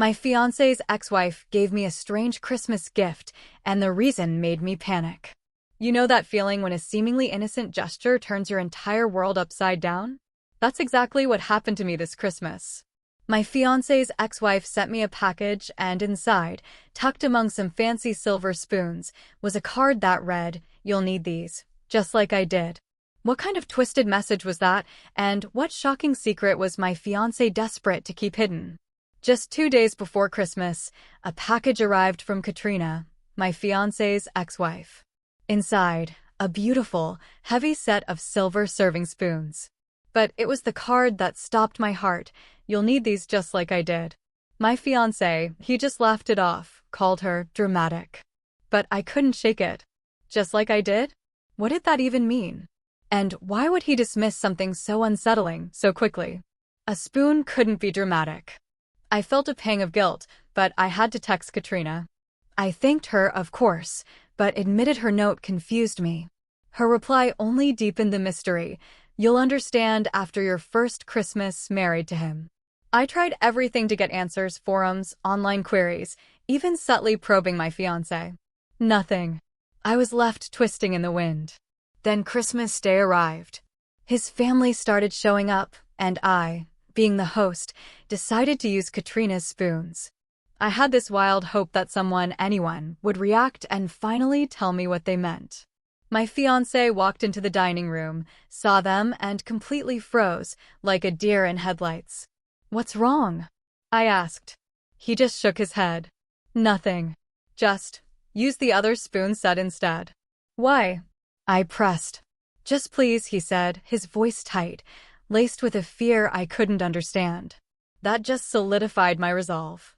My fiancé's ex-wife gave me a strange Christmas gift, and the reason made me panic. You know that feeling when a seemingly innocent gesture turns your entire world upside down? That's exactly what happened to me this Christmas. My fiancé's ex-wife sent me a package, and inside, tucked among some fancy silver spoons, was a card that read, "You'll need these," just like I did. What kind of twisted message was that, and what shocking secret was my fiancé desperate to keep hidden? Just 2 days before Christmas, a package arrived from Katrina, my fiancé's ex-wife. Inside, a beautiful, heavy set of silver serving spoons. But it was the card that stopped my heart. "You'll need these just like I did." My fiancé, he just laughed it off, called her dramatic. But I couldn't shake it. Just like I did? What did that even mean? And why would he dismiss something so unsettling so quickly? A spoon couldn't be dramatic. I felt a pang of guilt, but I had to text Katrina. I thanked her, of course, but admitted her note confused me. Her reply only deepened the mystery. "You'll understand after your first Christmas married to him." I tried everything to get answers, forums, online queries, even subtly probing my fiancé. Nothing. I was left twisting in the wind. Then Christmas Day arrived. His family started showing up, and I, being the host, decided to use Katrina's spoons. I had this wild hope that someone, anyone, would react and finally tell me what they meant. My fiancé walked into the dining room, saw them, and completely froze, like a deer in headlights. "What's wrong?" I asked. He just shook his head. "Nothing. Just use the other spoon set instead." "Why?" I pressed. "Just please," he said, his voice tight, laced with a fear I couldn't understand. That just solidified my resolve.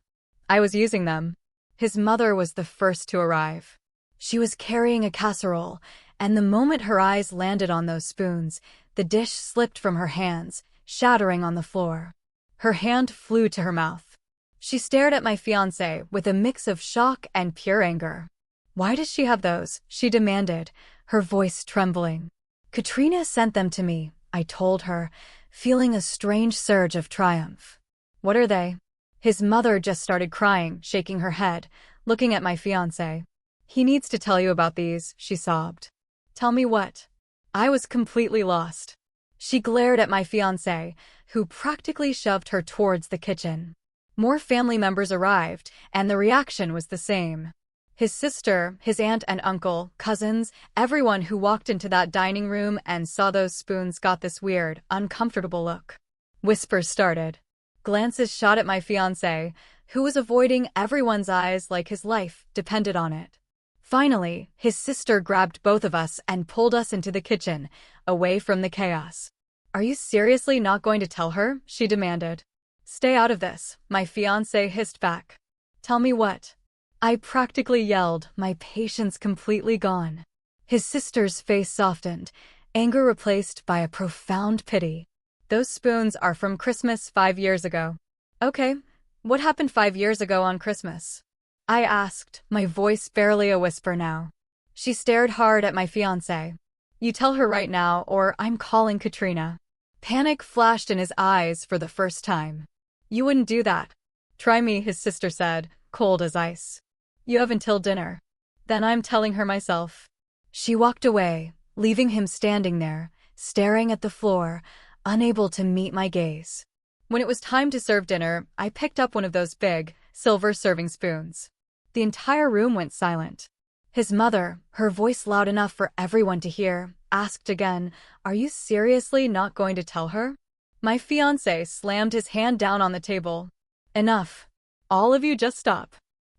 I was using them. His mother was the first to arrive. She was carrying a casserole, and the moment her eyes landed on those spoons, the dish slipped from her hands, shattering on the floor. Her hand flew to her mouth. She stared at my fiancé with a mix of shock and pure anger. "Why does she have those?" she demanded, her voice trembling. "Katrina sent them to me," I told her, feeling a strange surge of triumph. "What are they?" His mother just started crying, shaking her head, looking at my fiancé. "He needs to tell you about these," she sobbed. "Tell me what?" I was completely lost. She glared at my fiancé, who practically shoved her towards the kitchen. More family members arrived, and the reaction was the same. His sister, his aunt and uncle, cousins, everyone who walked into that dining room and saw those spoons got this weird, uncomfortable look. Whispers started. Glances shot at my fiancé, who was avoiding everyone's eyes like his life depended on it. Finally, his sister grabbed both of us and pulled us into the kitchen, away from the chaos. "Are you seriously not going to tell her?" she demanded. "Stay out of this," my fiancé hissed back. "Tell me what?" I practically yelled, my patience completely gone. His sister's face softened, anger replaced by a profound pity. "Those spoons are from Christmas 5 years ago." "Okay, what happened 5 years ago on Christmas?" I asked, my voice barely a whisper now. She stared hard at my fiancé. "You tell her right now, or I'm calling Katrina." Panic flashed in his eyes for the first time. "You wouldn't do that." "Try me," his sister said, cold as ice. "You have until dinner." "Then I'm telling her myself." She walked away, leaving him standing there, staring at the floor, unable to meet my gaze. When it was time to serve dinner, I picked up one of those big, silver serving spoons. The entire room went silent. His mother, her voice loud enough for everyone to hear, asked again, "Are you seriously not going to tell her?" My fiancé slammed his hand down on the table. "Enough. All of you just stop."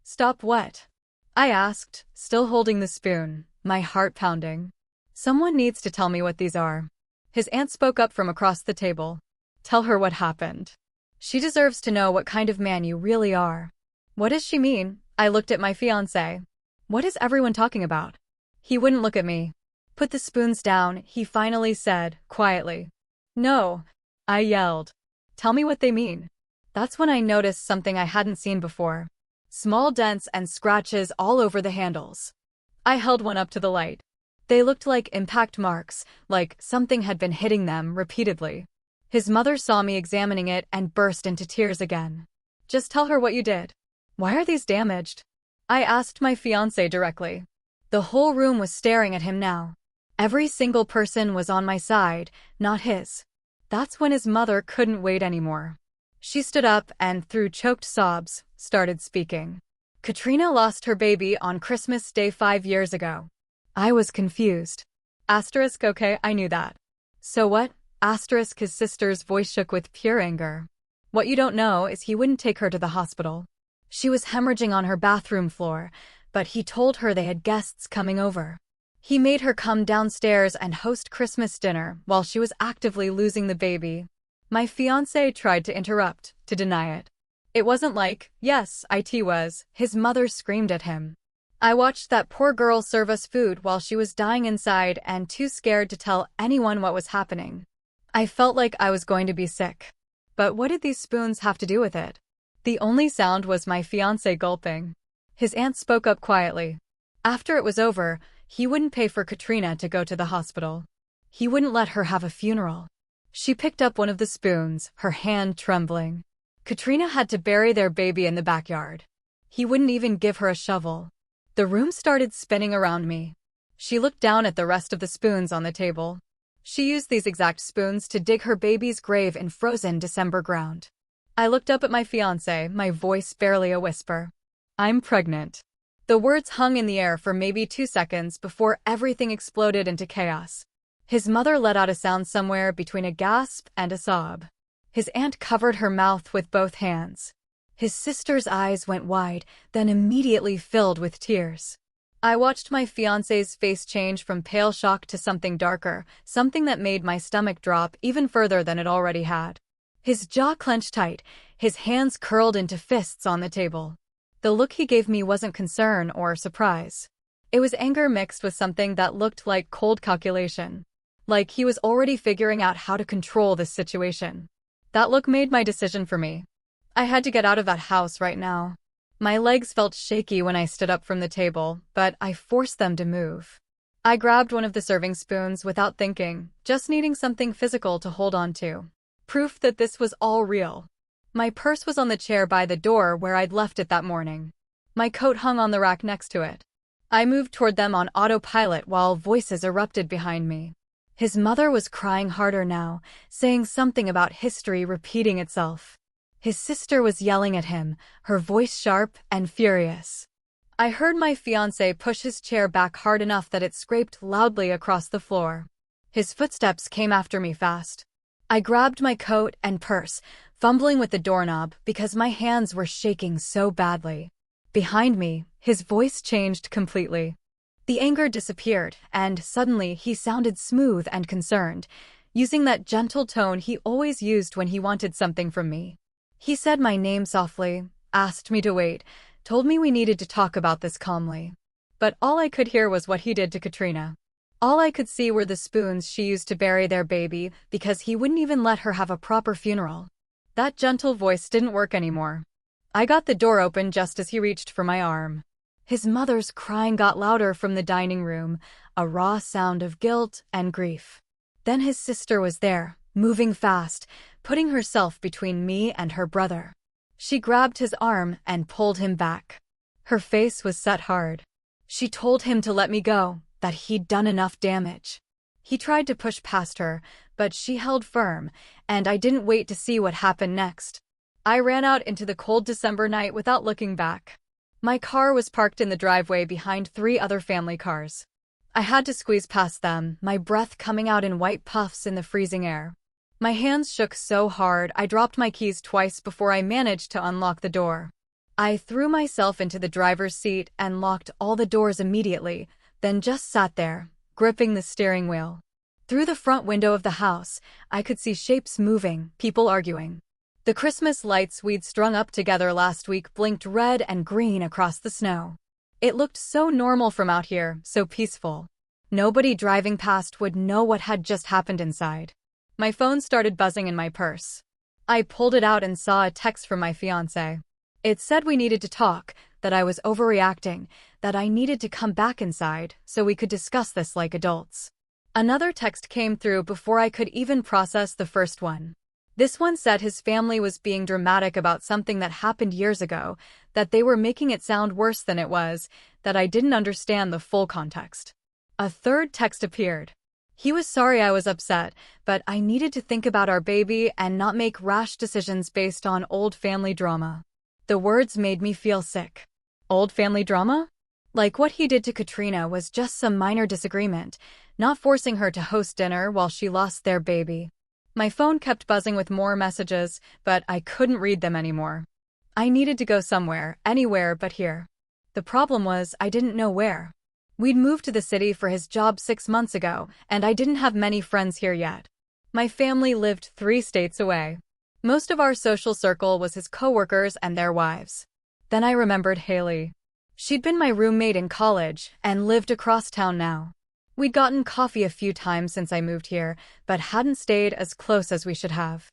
"Stop what?" I asked, still holding the spoon, my heart pounding. "Someone needs to tell me what these are." His aunt spoke up from across the table. "Tell her what happened. She deserves to know what kind of man you really are." "What does she mean?" I looked at my fiancé. "What is everyone talking about?" He wouldn't look at me. "Put the spoons down," he finally said, quietly. "No," I yelled. "Tell me what they mean." That's when I noticed something I hadn't seen before. Small dents and scratches all over the handles. I held one up to the light. They looked like impact marks, like something had been hitting them repeatedly. His mother saw me examining it and burst into tears again. Just tell her what you did. Why are these damaged? I asked my fiancé directly. The whole room was staring at him now. Every single person was on my side, not his. That's when his mother couldn't wait anymore. She stood up and, through choked sobs, started speaking. Katrina lost her baby on Christmas Day 5 years ago. I was confused. Asterisk, okay, I knew that. So what? Asterisk, his sister's voice shook with pure anger. What you don't know is he wouldn't take her to the hospital. She was hemorrhaging on her bathroom floor, but he told her they had guests coming over. He made her come downstairs and host Christmas dinner while she was actively losing the baby. My fiancé tried to interrupt, to deny it. It wasn't like, yes, it was, his mother screamed at him. I watched that poor girl serve us food while she was dying inside and too scared to tell anyone what was happening. I felt like I was going to be sick. But what did these spoons have to do with it? The only sound was my fiancé gulping. His aunt spoke up quietly. After it was over, he wouldn't pay for Katrina to go to the hospital. He wouldn't let her have a funeral. She picked up one of the spoons, her hand trembling. Katrina had to bury their baby in the backyard. He wouldn't even give her a shovel. The room started spinning around me. She looked down at the rest of the spoons on the table. She used these exact spoons to dig her baby's grave in frozen December ground. I looked up at my fiancé, my voice barely a whisper. I'm pregnant. The words hung in the air for maybe 2 seconds before everything exploded into chaos. His mother let out a sound somewhere between a gasp and a sob. His aunt covered her mouth with both hands. His sister's eyes went wide, then immediately filled with tears. I watched my fiancé's face change from pale shock to something darker, something that made my stomach drop even further than it already had. His jaw clenched tight, his hands curled into fists on the table. The look he gave me wasn't concern or surprise. It was anger mixed with something that looked like cold calculation. Like he was already figuring out how to control this situation. That look made my decision for me. I had to get out of that house right now. My legs felt shaky when I stood up from the table, but I forced them to move. I grabbed one of the serving spoons without thinking, just needing something physical to hold on to. Proof that this was all real. My purse was on the chair by the door where I'd left it that morning. My coat hung on the rack next to it. I moved toward them on autopilot while voices erupted behind me. His mother was crying harder now, saying something about history repeating itself. His sister was yelling at him, her voice sharp and furious. I heard my fiancé push his chair back hard enough that it scraped loudly across the floor. His footsteps came after me fast. I grabbed my coat and purse, fumbling with the doorknob because my hands were shaking so badly. Behind me, his voice changed completely. The anger disappeared, and suddenly he sounded smooth and concerned, using that gentle tone he always used when he wanted something from me. He said my name softly, asked me to wait, told me we needed to talk about this calmly. But all I could hear was what he did to Katrina. All I could see were the spoons she used to bury their baby because he wouldn't even let her have a proper funeral. That gentle voice didn't work anymore. I got the door open just as he reached for my arm. His mother's crying got louder from the dining room, a raw sound of guilt and grief. Then his sister was there, moving fast, putting herself between me and her brother. She grabbed his arm and pulled him back. Her face was set hard. She told him to let me go, that he'd done enough damage. He tried to push past her, but she held firm, and I didn't wait to see what happened next. I ran out into the cold December night without looking back. My car was parked in the driveway behind 3 other family cars. I had to squeeze past them, my breath coming out in white puffs in the freezing air. My hands shook so hard I dropped my keys twice before I managed to unlock the door. I threw myself into the driver's seat and locked all the doors immediately, then just sat there, gripping the steering wheel. Through the front window of the house, I could see shapes moving, people arguing. The Christmas lights we'd strung up together last week blinked red and green across the snow. It looked so normal from out here, so peaceful. Nobody driving past would know what had just happened inside. My phone started buzzing in my purse. I pulled it out and saw a text from my fiancé. It said we needed to talk, that I was overreacting, that I needed to come back inside so we could discuss this like adults. Another text came through before I could even process the first one. This one said his family was being dramatic about something that happened years ago, that they were making it sound worse than it was, that I didn't understand the full context. A third text appeared. He was sorry I was upset, but I needed to think about our baby and not make rash decisions based on old family drama. The words made me feel sick. Old family drama? Like what he did to Katrina was just some minor disagreement, not forcing her to host dinner while she lost their baby. My phone kept buzzing with more messages, but I couldn't read them anymore. I needed to go somewhere, anywhere but here. The problem was I didn't know where. We'd moved to the city for his job 6 months ago, and I didn't have many friends here yet. My family lived 3 states away. Most of our social circle was his coworkers and their wives. Then I remembered Haley. She'd been my roommate in college and lived across town now. We'd gotten coffee a few times since I moved here, but hadn't stayed as close as we should have.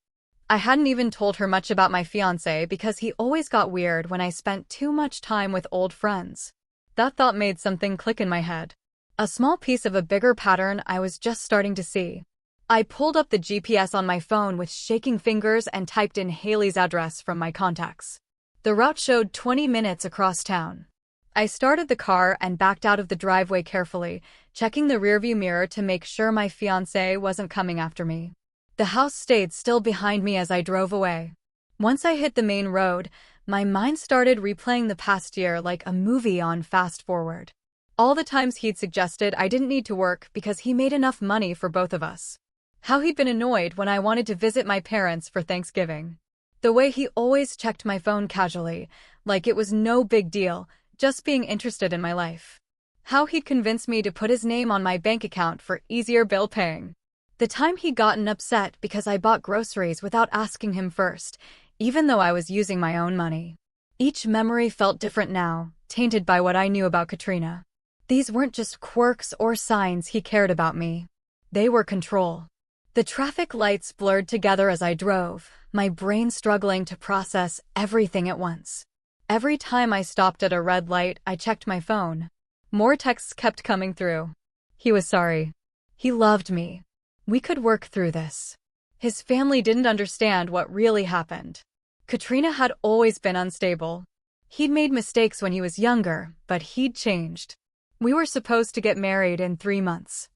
I hadn't even told her much about my fiancé because he always got weird when I spent too much time with old friends. That thought made something click in my head. A small piece of a bigger pattern I was just starting to see. I pulled up the GPS on my phone with shaking fingers and typed in Haley's address from my contacts. The route showed 20 minutes across town. I started the car and backed out of the driveway carefully, checking the rearview mirror to make sure my fiancé wasn't coming after me. The house stayed still behind me as I drove away. Once I hit the main road, my mind started replaying the past year like a movie on fast forward. All the times he'd suggested I didn't need to work because he made enough money for both of us. How he'd been annoyed when I wanted to visit my parents for Thanksgiving. The way he always checked my phone casually, like it was no big deal, just being interested in my life. How he'd convinced me to put his name on my bank account for easier bill paying. The time he'd gotten upset because I bought groceries without asking him first, even though I was using my own money. Each memory felt different now, tainted by what I knew about Katrina. These weren't just quirks or signs he cared about me. They were control. The traffic lights blurred together as I drove, my brain struggling to process everything at once. Every time I stopped at a red light, I checked my phone. More texts kept coming through. He was sorry. He loved me. We could work through this. His family didn't understand what really happened. Katrina had always been unstable. He'd made mistakes when he was younger, but he'd changed. We were supposed to get married in 3 months.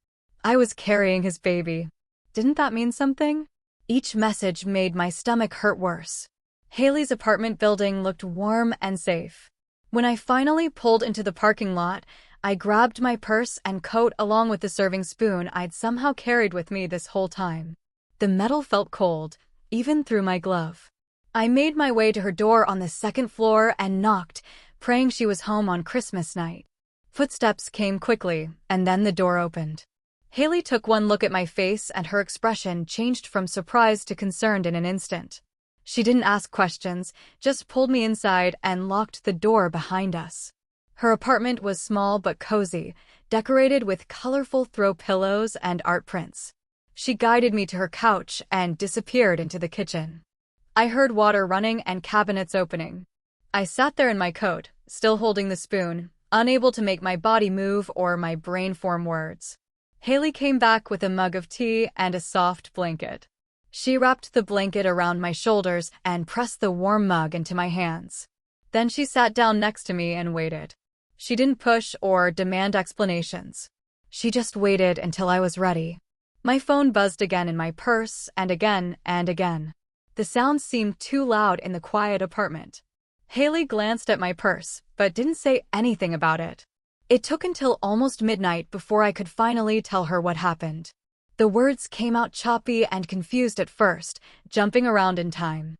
I was carrying his baby. Didn't that mean something? Each message made my stomach hurt worse. Haley's apartment building looked warm and safe. When I finally pulled into the parking lot, I grabbed my purse and coat along with the serving spoon I'd somehow carried with me this whole time. The metal felt cold, even through my glove. I made my way to her door on the 2nd floor and knocked, praying she was home on Christmas night. Footsteps came quickly, and then the door opened. Haley took one look at my face and her expression changed from surprise to concerned in an instant. She didn't ask questions, just pulled me inside and locked the door behind us. Her apartment was small but cozy, decorated with colorful throw pillows and art prints. She guided me to her couch and disappeared into the kitchen. I heard water running and cabinets opening. I sat there in my coat, still holding the spoon, unable to make my body move or my brain form words. Haley came back with a mug of tea and a soft blanket. She wrapped the blanket around my shoulders and pressed the warm mug into my hands. Then she sat down next to me and waited. She didn't push or demand explanations. She just waited until I was ready. My phone buzzed again in my purse and again and again. The sound seemed too loud in the quiet apartment. Haley glanced at my purse, but didn't say anything about it. It took until almost midnight before I could finally tell her what happened. The words came out choppy and confused at first, jumping around in time.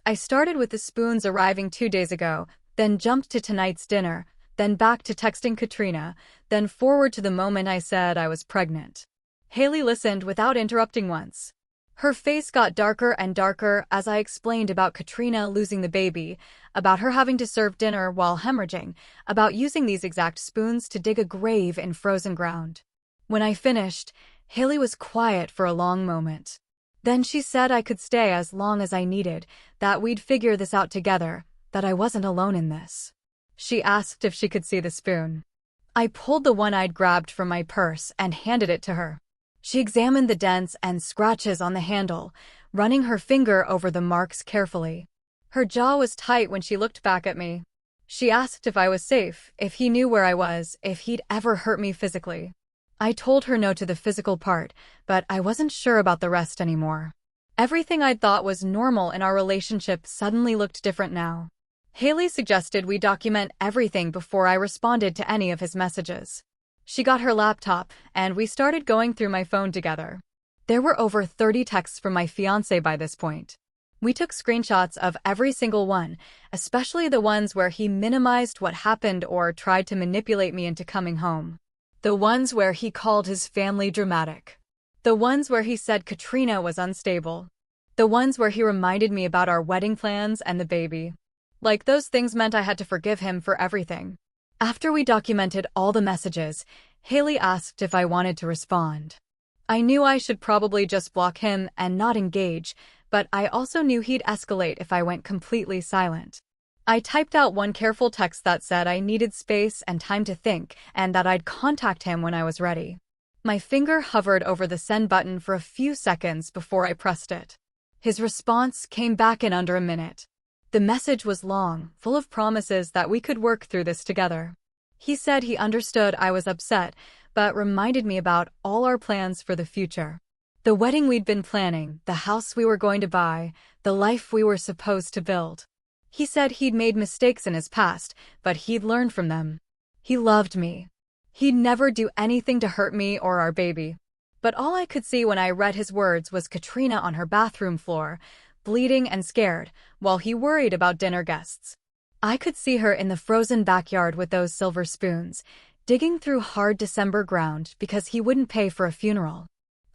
I started with the spoons arriving 2 days ago, then jumped to tonight's dinner, then back to texting Katrina, then forward to the moment I said I was pregnant. Haley listened without interrupting once. Her face got darker and darker as I explained about Katrina losing the baby, about her having to serve dinner while hemorrhaging, about using these exact spoons to dig a grave in frozen ground. When I finished, Haley was quiet for a long moment. Then she said I could stay as long as I needed, that we'd figure this out together, that I wasn't alone in this. She asked if she could see the spoon. I pulled the one I'd grabbed from my purse and handed it to her. She examined the dents and scratches on the handle, running her finger over the marks carefully. Her jaw was tight when she looked back at me. She asked if I was safe, if he knew where I was, if he'd ever hurt me physically. I told her no to the physical part, but I wasn't sure about the rest anymore. Everything I'd thought was normal in our relationship suddenly looked different now. Haley suggested we document everything before I responded to any of his messages. She got her laptop, and we started going through my phone together. There were over 30 texts from my fiancé by this point. We took screenshots of every single one, especially the ones where he minimized what happened or tried to manipulate me into coming home. The ones where he called his family dramatic. The ones where he said Katrina was unstable. The ones where he reminded me about our wedding plans and the baby. Like those things meant I had to forgive him for everything. After we documented all the messages, Haley asked if I wanted to respond. I knew I should probably just block him and not engage, but I also knew he'd escalate if I went completely silent. I typed out one careful text that said I needed space and time to think, and that I'd contact him when I was ready. My finger hovered over the send button for a few seconds before I pressed it. His response came back in under a minute. The message was long, full of promises that we could work through this together. He said he understood I was upset, but reminded me about all our plans for the future. The wedding we'd been planning, the house we were going to buy, the life we were supposed to build. He said he'd made mistakes in his past, but he'd learned from them. He loved me. He'd never do anything to hurt me or our baby. But all I could see when I read his words was Katrina on her bathroom floor, bleeding and scared, while he worried about dinner guests. I could see her in the frozen backyard with those silver spoons, digging through hard December ground because he wouldn't pay for a funeral.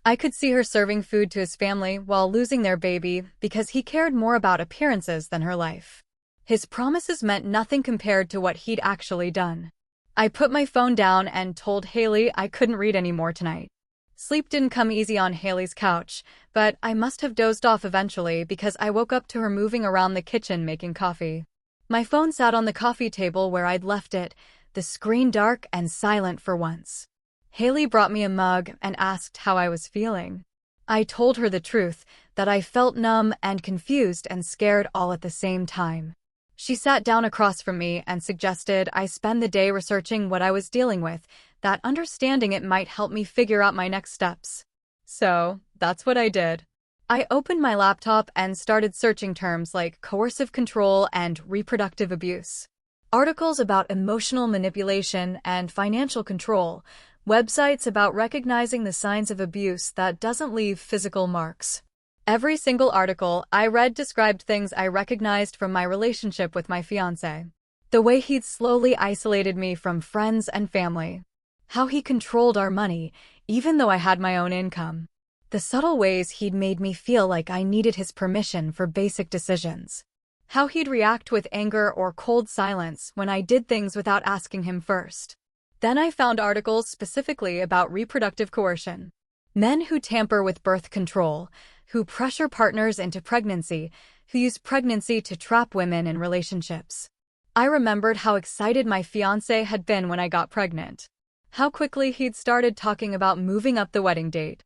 I could see her serving food to his family while losing their baby because he cared more about appearances than her life. His promises meant nothing compared to what he'd actually done. I put my phone down and told Haley I couldn't read anymore tonight. Sleep didn't come easy on Haley's couch, but I must have dozed off eventually because I woke up to her moving around the kitchen making coffee. My phone sat on the coffee table where I'd left it, the screen dark and silent for once. Haley brought me a mug and asked how I was feeling. I told her the truth, that I felt numb and confused and scared all at the same time. She sat down across from me and suggested I spend the day researching what I was dealing with, that understanding it might help me figure out my next steps. So, that's what I did. I opened my laptop and started searching terms like coercive control and reproductive abuse. Articles about emotional manipulation and financial control, websites about recognizing the signs of abuse that doesn't leave physical marks. Every single article I read described things I recognized from my relationship with my fiancé. The way he'd slowly isolated me from friends and family. How he controlled our money, even though I had my own income. The subtle ways he'd made me feel like I needed his permission for basic decisions. How he'd react with anger or cold silence when I did things without asking him first. Then I found articles specifically about reproductive coercion. Men who tamper with birth control, who pressure partners into pregnancy, who use pregnancy to trap women in relationships. I remembered how excited my fiancé had been when I got pregnant. How quickly he'd started talking about moving up the wedding date.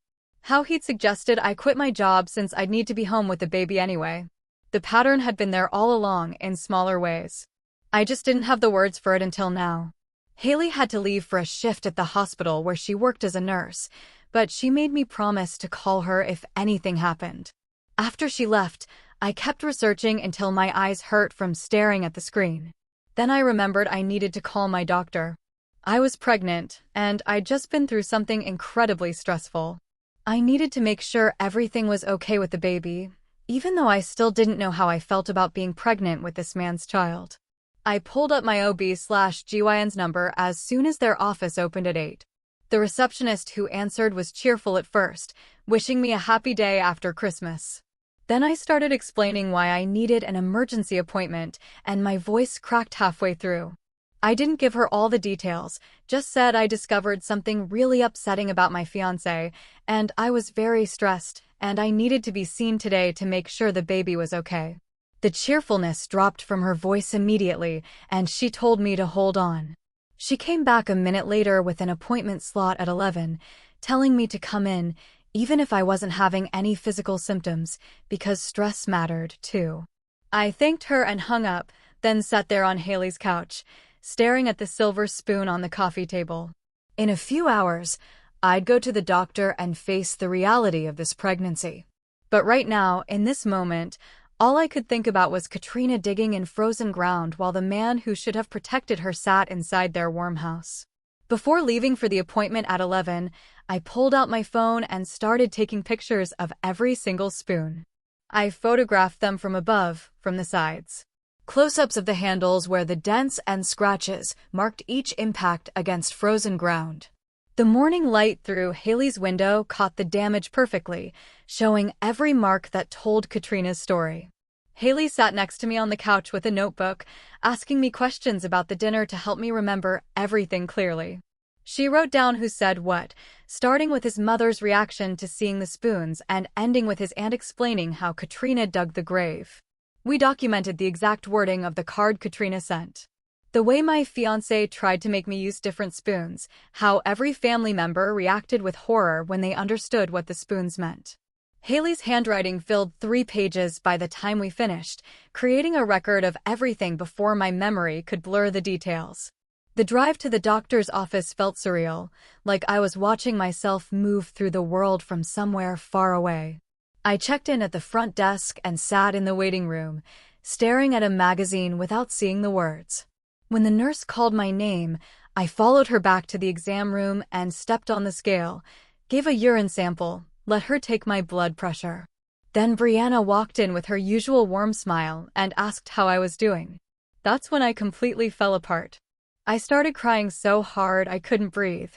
How he'd suggested I quit my job since I'd need to be home with the baby anyway. The pattern had been there all along in smaller ways. I just didn't have the words for it until now. Haley had to leave for a shift at the hospital where she worked as a nurse, but she made me promise to call her if anything happened. After she left, I kept researching until my eyes hurt from staring at the screen. Then I remembered I needed to call my doctor. I was pregnant, and I'd just been through something incredibly stressful. I needed to make sure everything was okay with the baby, even though I still didn't know how I felt about being pregnant with this man's child. I pulled up my OB/GYN's number as soon as their office opened at 8. The receptionist who answered was cheerful at first, wishing me a happy day after Christmas. Then I started explaining why I needed an emergency appointment, and my voice cracked halfway through. I didn't give her all the details, just said I discovered something really upsetting about my fiancé, and I was very stressed, and I needed to be seen today to make sure the baby was okay. The cheerfulness dropped from her voice immediately, and she told me to hold on. She came back a minute later with an appointment slot at 11, telling me to come in, even if I wasn't having any physical symptoms, because stress mattered, too. I thanked her and hung up, then sat there on Haley's couch, staring at the silver spoon on the coffee table. In a few hours, I'd go to the doctor and face the reality of this pregnancy. But right now, in this moment, all I could think about was Katrina digging in frozen ground while the man who should have protected her sat inside their warm house. Before leaving for the appointment at 11, I pulled out my phone and started taking pictures of every single spoon. I photographed them from above, from the sides. Close-ups of the handles where the dents and scratches marked each impact against frozen ground. The morning light through Haley's window caught the damage perfectly, showing every mark that told Katrina's story. Haley sat next to me on the couch with a notebook, asking me questions about the dinner to help me remember everything clearly. She wrote down who said what, starting with his mother's reaction to seeing the spoons and ending with his aunt explaining how Katrina dug the grave. We documented the exact wording of the card Katrina sent. The way my fiancé tried to make me use different spoons, how every family member reacted with horror when they understood what the spoons meant. Haley's handwriting filled 3 pages by the time we finished, creating a record of everything before my memory could blur the details. The drive to the doctor's office felt surreal, like I was watching myself move through the world from somewhere far away. I checked in at the front desk and sat in the waiting room, staring at a magazine without seeing the words. When the nurse called my name, I followed her back to the exam room and stepped on the scale, gave a urine sample, let her take my blood pressure. Then Brianna walked in with her usual warm smile and asked how I was doing. That's when I completely fell apart. I started crying so hard I couldn't breathe.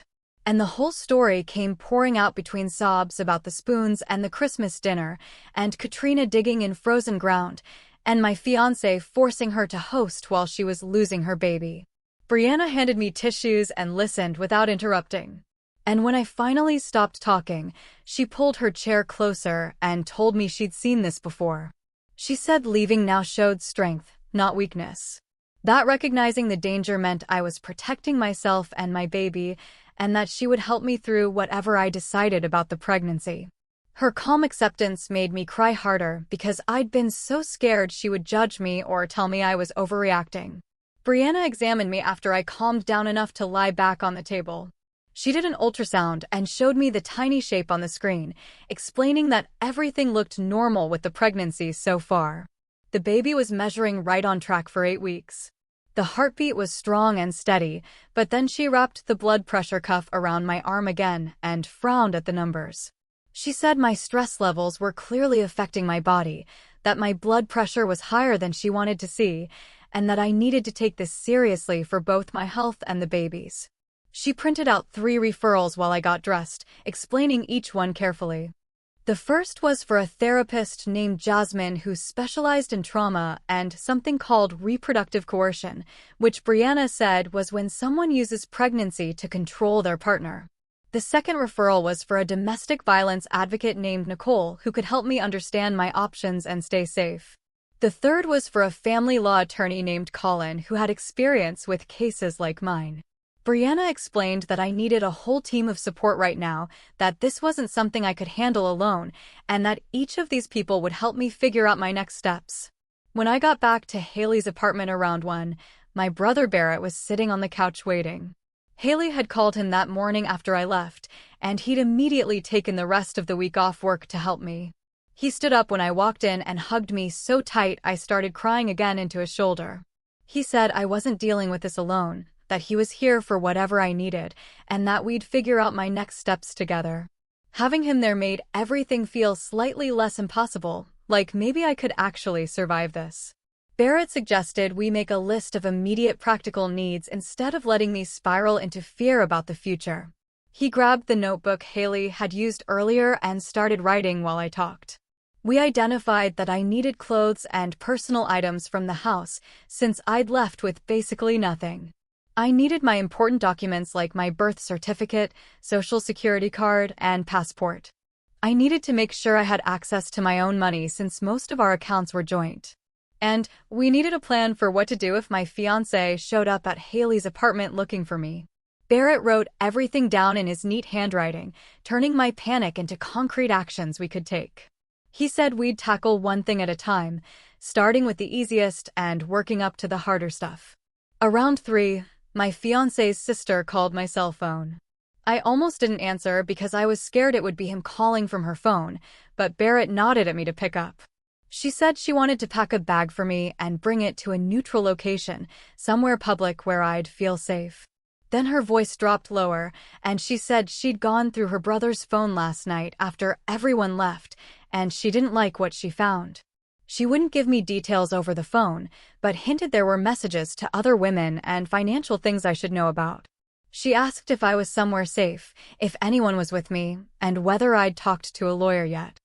And the whole story came pouring out between sobs about the spoons and the Christmas dinner, and Katrina digging in frozen ground, and my fiancé forcing her to host while she was losing her baby. Brianna handed me tissues and listened without interrupting. And when I finally stopped talking, she pulled her chair closer and told me she'd seen this before. She said leaving now showed strength, not weakness. That recognizing the danger meant I was protecting myself and my baby, and that she would help me through whatever I decided about the pregnancy. Her calm acceptance made me cry harder because I'd been so scared she would judge me or tell me I was overreacting. Brianna examined me after I calmed down enough to lie back on the table. She did an ultrasound and showed me the tiny shape on the screen, explaining that everything looked normal with the pregnancy so far. The baby was measuring right on track for 8 weeks. The heartbeat was strong and steady, but then she wrapped the blood pressure cuff around my arm again and frowned at the numbers. She said my stress levels were clearly affecting my body, that my blood pressure was higher than she wanted to see, and that I needed to take this seriously for both my health and the baby's. She printed out 3 referrals while I got dressed, explaining each one carefully. The first was for a therapist named Jasmine who specialized in trauma and something called reproductive coercion, which Brianna said was when someone uses pregnancy to control their partner. The second referral was for a domestic violence advocate named Nicole who could help me understand my options and stay safe. The third was for a family law attorney named Colin who had experience with cases like mine. Brianna explained that I needed a whole team of support right now, that this wasn't something I could handle alone, and that each of these people would help me figure out my next steps. When I got back to Haley's apartment around 1, my brother Barrett was sitting on the couch waiting. Haley had called him that morning after I left, and he'd immediately taken the rest of the week off work to help me. He stood up when I walked in and hugged me so tight I started crying again into his shoulder. He said I wasn't dealing with this alone, that he was here for whatever I needed, and that we'd figure out my next steps together. Having him there made everything feel slightly less impossible, like maybe I could actually survive this. Barrett suggested we make a list of immediate practical needs instead of letting me spiral into fear about the future. He grabbed the notebook Haley had used earlier and started writing while I talked. We identified that I needed clothes and personal items from the house since I'd left with basically nothing. I needed my important documents like my birth certificate, social security card, and passport. I needed to make sure I had access to my own money since most of our accounts were joint. And we needed a plan for what to do if my fiancé showed up at Haley's apartment looking for me. Barrett wrote everything down in his neat handwriting, turning my panic into concrete actions we could take. He said we'd tackle one thing at a time, starting with the easiest and working up to the harder stuff. Around 3, my fiancé's sister called my cell phone. I almost didn't answer because I was scared it would be him calling from her phone, but Barrett nodded at me to pick up. She said she wanted to pack a bag for me and bring it to a neutral location, somewhere public where I'd feel safe. Then her voice dropped lower, and she said she'd gone through her brother's phone last night after everyone left, and she didn't like what she found. She wouldn't give me details over the phone, but hinted there were messages to other women and financial things I should know about. She asked if I was somewhere safe, if anyone was with me, and whether I'd talked to a lawyer yet.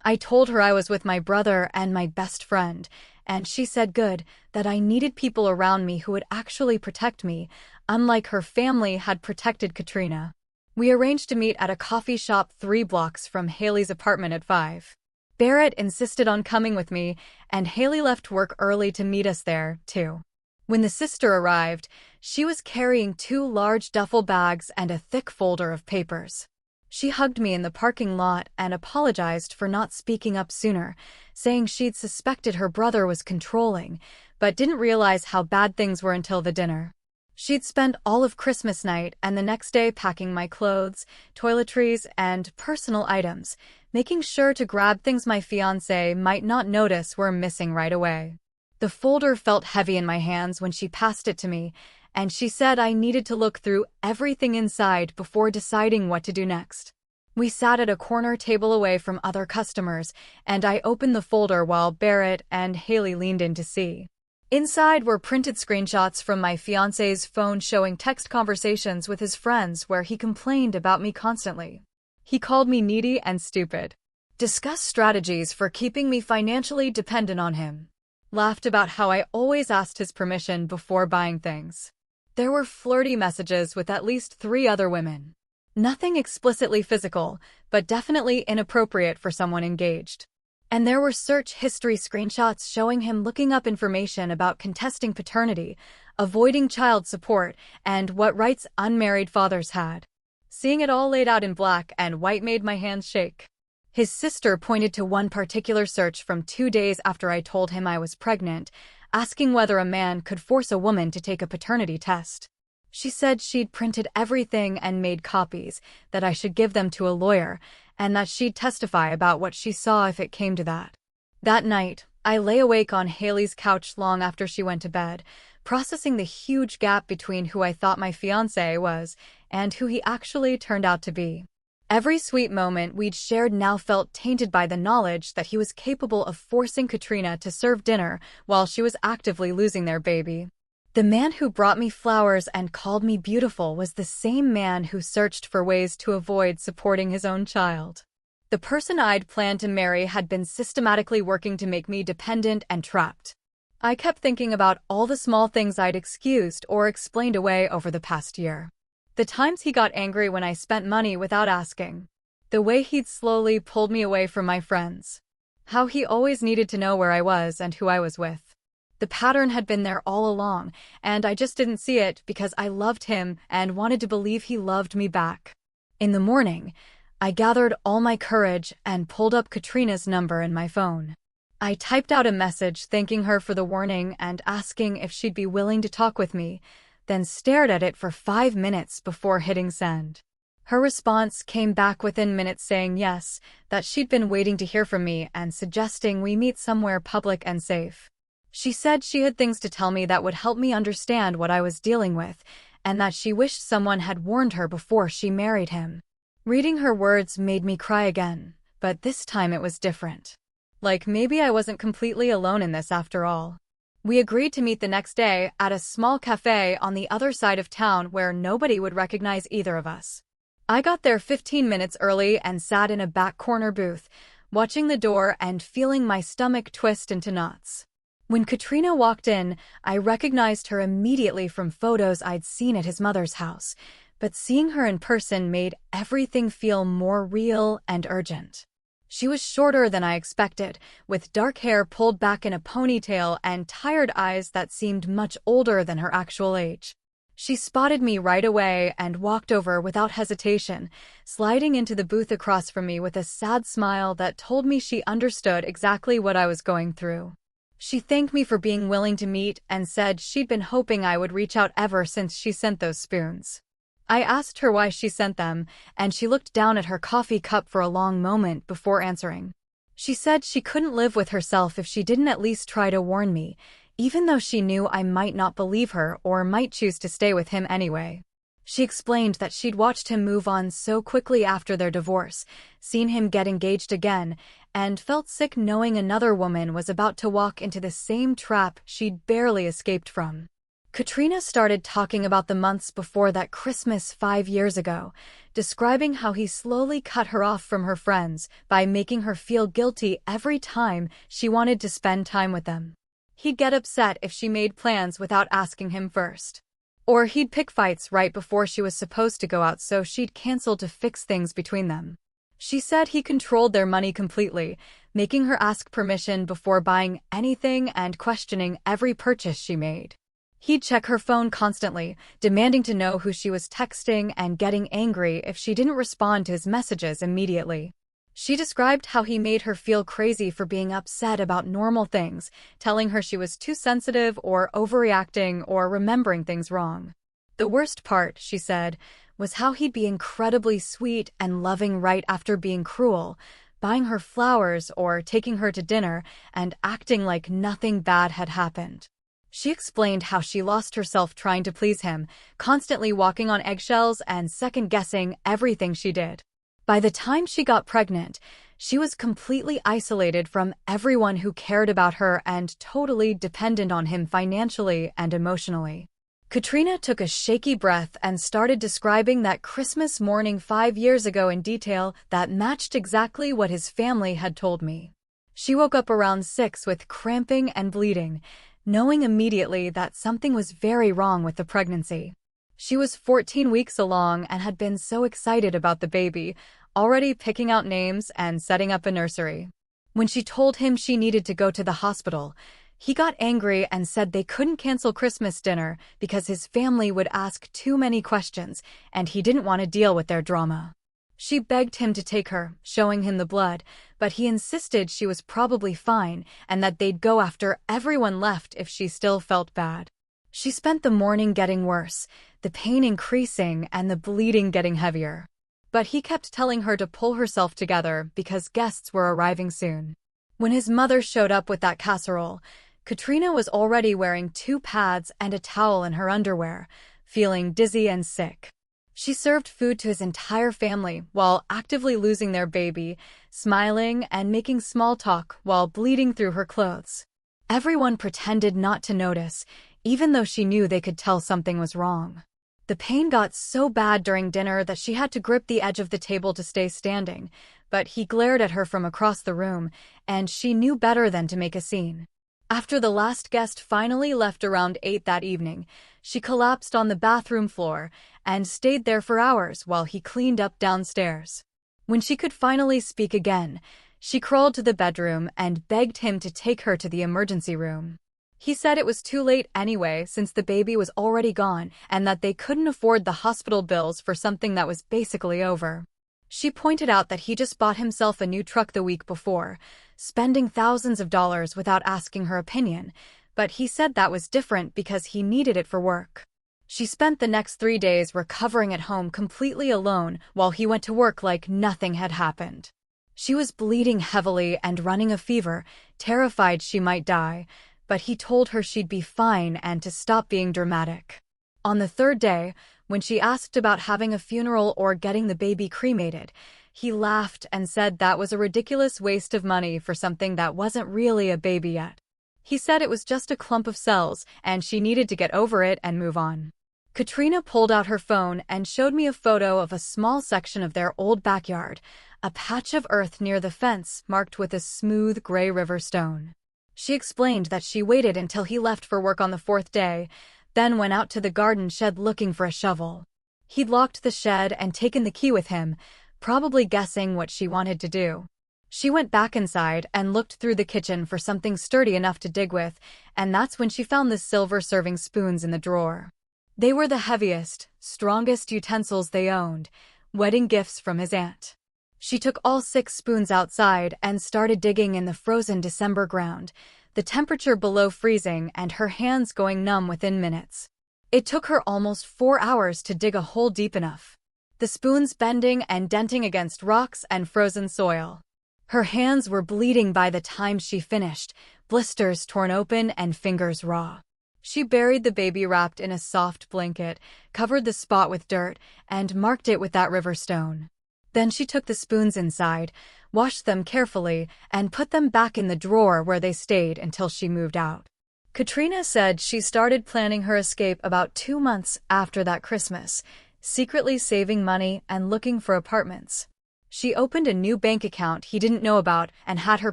I told her I was with my brother and my best friend, and she said good, that I needed people around me who would actually protect me, unlike her family had protected Katrina. We arranged to meet at a coffee shop 3 blocks from Haley's apartment at 5. Barrett insisted on coming with me, and Haley left work early to meet us there, too. When the sister arrived, she was carrying 2 large duffel bags and a thick folder of papers. She hugged me in the parking lot and apologized for not speaking up sooner, saying she'd suspected her brother was controlling, but didn't realize how bad things were until the dinner. She'd spent all of Christmas night and the next day packing my clothes, toiletries, and personal items, making sure to grab things my fiancé might not notice were missing right away. The folder felt heavy in my hands when she passed it to me, and she said I needed to look through everything inside before deciding what to do next. We sat at a corner table away from other customers, and I opened the folder while Barrett and Haley leaned in to see. Inside were printed screenshots from my fiancé's phone showing text conversations with his friends where he complained about me constantly. He called me needy and stupid, discussed strategies for keeping me financially dependent on him, laughed about how I always asked his permission before buying things. There were flirty messages with at least 3 other women. Nothing explicitly physical, but definitely inappropriate for someone engaged. And there were search history screenshots showing him looking up information about contesting paternity, avoiding child support, and what rights unmarried fathers had. Seeing it all laid out in black and white made my hands shake. His sister pointed to one particular search from 2 days after I told him I was pregnant, asking whether a man could force a woman to take a paternity test. She said she'd printed everything and made copies, that I should give them to a lawyer, and that she'd testify about what she saw if it came to that. That night, I lay awake on Haley's couch long after she went to bed, processing the huge gap between who I thought my fiancé was and who he actually turned out to be. Every sweet moment we'd shared now felt tainted by the knowledge that he was capable of forcing Katrina to serve dinner while she was actively losing their baby. The man who brought me flowers and called me beautiful was the same man who searched for ways to avoid supporting his own child. The person I'd planned to marry had been systematically working to make me dependent and trapped. I kept thinking about all the small things I'd excused or explained away over the past year. The times he got angry when I spent money without asking. The way he'd slowly pulled me away from my friends. How he always needed to know where I was and who I was with. The pattern had been there all along, and I just didn't see it because I loved him and wanted to believe he loved me back. In the morning, I gathered all my courage and pulled up Katrina's number in my phone. I typed out a message thanking her for the warning and asking if she'd be willing to talk with me, then stared at it for 5 minutes before hitting send. Her response came back within minutes saying yes, that she'd been waiting to hear from me and suggesting we meet somewhere public and safe. She said she had things to tell me that would help me understand what I was dealing with, and that she wished someone had warned her before she married him. Reading her words made me cry again, but this time it was different. Like maybe I wasn't completely alone in this after all. We agreed to meet the next day at a small cafe on the other side of town where nobody would recognize either of us. I got there 15 minutes early and sat in a back corner booth, watching the door and feeling my stomach twist into knots. When Katrina walked in, I recognized her immediately from photos I'd seen at his mother's house, but seeing her in person made everything feel more real and urgent. She was shorter than I expected, with dark hair pulled back in a ponytail and tired eyes that seemed much older than her actual age. She spotted me right away and walked over without hesitation, sliding into the booth across from me with a sad smile that told me she understood exactly what I was going through. She thanked me for being willing to meet and said she'd been hoping I would reach out ever since she sent those spoons. I asked her why she sent them, and she looked down at her coffee cup for a long moment before answering. She said she couldn't live with herself if she didn't at least try to warn me, even though she knew I might not believe her or might choose to stay with him anyway. She explained that she'd watched him move on so quickly after their divorce, seen him get engaged again, and felt sick knowing another woman was about to walk into the same trap she'd barely escaped from. Katrina started talking about the months before that Christmas 5 years ago, describing how he slowly cut her off from her friends by making her feel guilty every time she wanted to spend time with them. He'd get upset if she made plans without asking him first. Or he'd pick fights right before she was supposed to go out so she'd cancel to fix things between them. She said he controlled their money completely, making her ask permission before buying anything and questioning every purchase she made. He'd check her phone constantly, demanding to know who she was texting and getting angry if she didn't respond to his messages immediately. She described how he made her feel crazy for being upset about normal things, telling her she was too sensitive or overreacting or remembering things wrong. The worst part, she said, was how he'd be incredibly sweet and loving right after being cruel, buying her flowers or taking her to dinner and acting like nothing bad had happened. She explained how she lost herself trying to please him, constantly walking on eggshells and second-guessing everything she did. By the time she got pregnant, she was completely isolated from everyone who cared about her and totally dependent on him financially and emotionally. Katrina took a shaky breath and started describing that Christmas morning 5 years ago in detail that matched exactly what his family had told me. She woke up around 6 with cramping and bleeding, knowing immediately that something was very wrong with the pregnancy. She was 14 weeks along and had been so excited about the baby, already picking out names and setting up a nursery. When she told him she needed to go to the hospital, he got angry and said they couldn't cancel Christmas dinner because his family would ask too many questions and he didn't want to deal with their drama. She begged him to take her, showing him the blood, but he insisted she was probably fine and that they'd go after everyone left if she still felt bad. She spent the morning getting worse, the pain increasing and the bleeding getting heavier. But he kept telling her to pull herself together because guests were arriving soon. When his mother showed up with that casserole, Katrina was already wearing 2 pads and a towel in her underwear, feeling dizzy and sick. She served food to his entire family while actively losing their baby, smiling and making small talk while bleeding through her clothes. Everyone pretended not to notice, even though she knew they could tell something was wrong. The pain got so bad during dinner that she had to grip the edge of the table to stay standing, but he glared at her from across the room, and she knew better than to make a scene. After the last guest finally left around 8 that evening, she collapsed on the bathroom floor and stayed there for hours while he cleaned up downstairs. When she could finally speak again, she crawled to the bedroom and begged him to take her to the emergency room. He said it was too late anyway since the baby was already gone and that they couldn't afford the hospital bills for something that was basically over. She pointed out that he just bought himself a new truck the week before, spending thousands of dollars without asking her opinion, but he said that was different because he needed it for work. She spent the next 3 days recovering at home completely alone while he went to work like nothing had happened. She was bleeding heavily and running a fever, terrified she might die, but he told her she'd be fine and to stop being dramatic. On the 3rd day, when she asked about having a funeral or getting the baby cremated, he laughed and said that was a ridiculous waste of money for something that wasn't really a baby yet. He said it was just a clump of cells and she needed to get over it and move on. Katrina pulled out her phone and showed me a photo of a small section of their old backyard, a patch of earth near the fence marked with a smooth gray river stone. She explained that she waited until he left for work on the 4th day, then went out to the garden shed looking for a shovel. He'd locked the shed and taken the key with him, probably guessing what she wanted to do. She went back inside and looked through the kitchen for something sturdy enough to dig with, and that's when she found the silver serving spoons in the drawer. They were the heaviest, strongest utensils they owned, wedding gifts from his aunt. She took all 6 spoons outside and started digging in the frozen December ground, the temperature below freezing and her hands going numb within minutes. It took her almost 4 hours to dig a hole deep enough, the spoons bending and denting against rocks and frozen soil. Her hands were bleeding by the time she finished, blisters torn open and fingers raw. She buried the baby wrapped in a soft blanket, covered the spot with dirt, and marked it with that river stone. Then she took the spoons inside, washed them carefully, and put them back in the drawer where they stayed until she moved out. Katrina said she started planning her escape about 2 months after that Christmas, secretly saving money and looking for apartments. She opened a new bank account he didn't know about and had her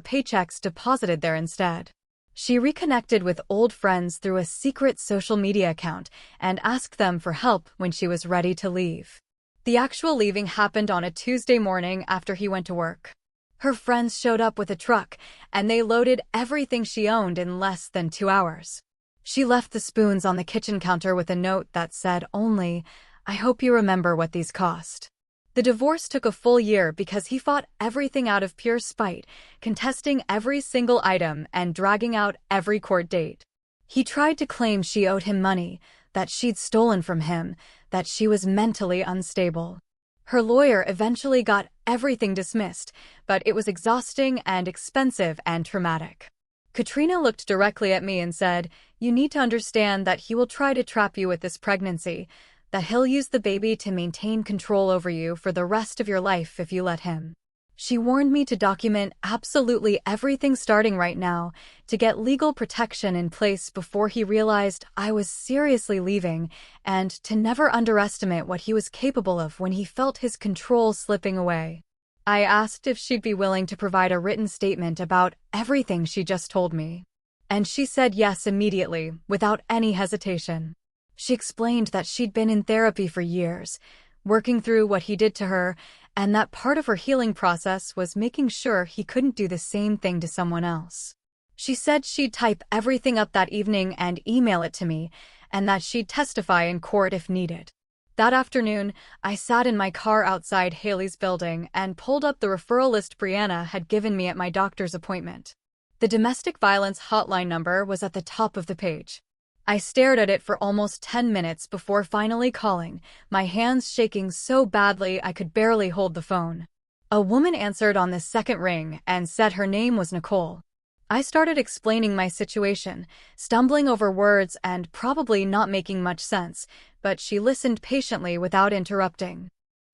paychecks deposited there instead. She reconnected with old friends through a secret social media account and asked them for help when she was ready to leave. The actual leaving happened on a Tuesday morning after he went to work. Her friends showed up with a truck, and they loaded everything she owned in less than 2 hours. She left the spoons on the kitchen counter with a note that said only, "I hope you remember what these cost." The divorce took a full year because he fought everything out of pure spite, contesting every single item and dragging out every court date. He tried to claim she owed him money, that she'd stolen from him, that she was mentally unstable. Her lawyer eventually got everything dismissed, but it was exhausting and expensive and traumatic. Katrina looked directly at me and said, "You need to understand that he will try to trap you with this pregnancy, that he'll use the baby to maintain control over you for the rest of your life if you let him." She warned me to document absolutely everything starting right now, to get legal protection in place before he realized I was seriously leaving, and to never underestimate what he was capable of when he felt his control slipping away. I asked if she'd be willing to provide a written statement about everything she just told me, and she said yes immediately, without any hesitation. She explained that she'd been in therapy for years, working through what he did to her, and that part of her healing process was making sure he couldn't do the same thing to someone else. She said she'd type everything up that evening and email it to me, and that she'd testify in court if needed. That afternoon, I sat in my car outside Haley's building and pulled up the referral list Brianna had given me at my doctor's appointment. The domestic violence hotline number was at the top of the page. I stared at it for almost 10 minutes before finally calling, my hands shaking so badly I could barely hold the phone. A woman answered on the second ring and said her name was Nicole. I started explaining my situation, stumbling over words and probably not making much sense, but she listened patiently without interrupting.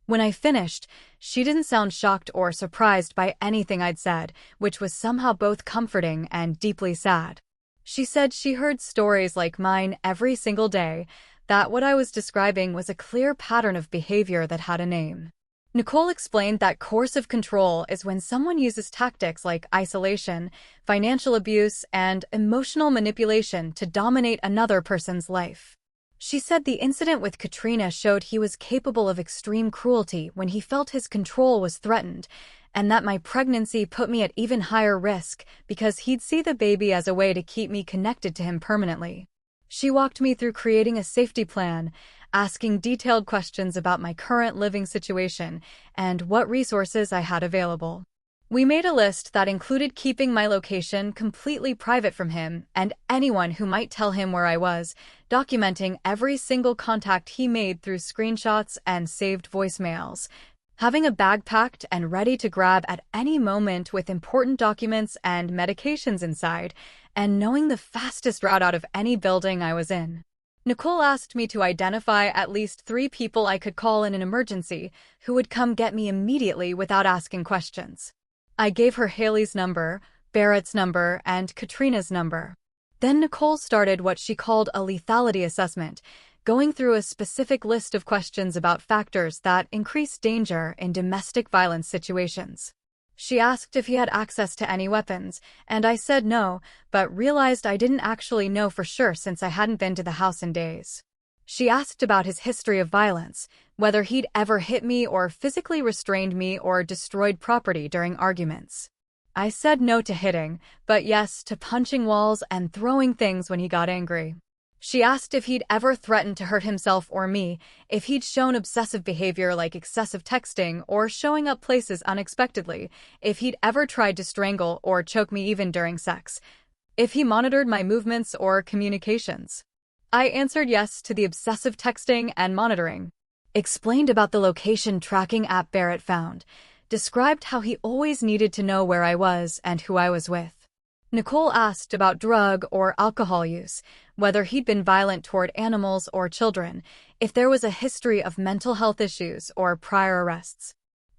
When I finished, she didn't sound shocked or surprised by anything I'd said, which was somehow both comforting and deeply sad. She said she heard stories like mine every single day, that what I was describing was a clear pattern of behavior that had a name. Nicole explained that coercive control is when someone uses tactics like isolation, financial abuse, and emotional manipulation to dominate another person's life. She said the incident with Katrina showed he was capable of extreme cruelty when he felt his control was threatened, and that my pregnancy put me at even higher risk because he'd see the baby as a way to keep me connected to him permanently. She walked me through creating a safety plan, asking detailed questions about my current living situation and what resources I had available. We made a list that included keeping my location completely private from him and anyone who might tell him where I was, documenting every single contact he made through screenshots and saved voicemails, having a bag packed and ready to grab at any moment with important documents and medications inside, and knowing the fastest route out of any building I was in. Nicole asked me to identify at least 3 people I could call in an emergency who would come get me immediately without asking questions. I gave her Haley's number, Barrett's number, and Katrina's number. Then Nicole started what she called a lethality assessment, going through a specific list of questions about factors that increase danger in domestic violence situations. She asked if he had access to any weapons, and I said no, but realized I didn't actually know for sure since I hadn't been to the house in days. She asked about his history of violence, whether he'd ever hit me or physically restrained me or destroyed property during arguments. I said no to hitting, but yes to punching walls and throwing things when he got angry. She asked if he'd ever threatened to hurt himself or me, if he'd shown obsessive behavior like excessive texting or showing up places unexpectedly, if he'd ever tried to strangle or choke me even during sex, if he monitored my movements or communications. I answered yes to the obsessive texting and monitoring, explained about the location tracking app Barrett found, described how he always needed to know where I was and who I was with. Nicole asked about drug or alcohol use, whether he'd been violent toward animals or children, if there was a history of mental health issues or prior arrests.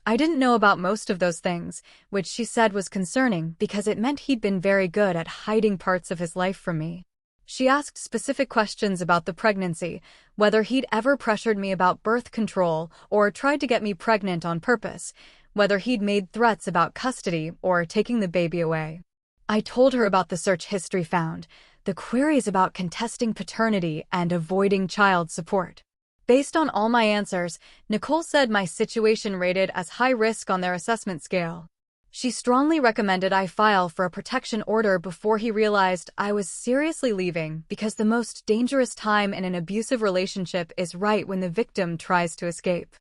I didn't know about most of those things, which she said was concerning because it meant he'd been very good at hiding parts of his life from me. She asked specific questions about the pregnancy, whether he'd ever pressured me about birth control or tried to get me pregnant on purpose, whether he'd made threats about custody or taking the baby away. I told her about the search history found, the queries about contesting paternity and avoiding child support. Based on all my answers, Nicole said my situation rated as high risk on their assessment scale. She strongly recommended I file for a protection order before he realized I was seriously leaving because the most dangerous time in an abusive relationship is right when the victim tries to escape.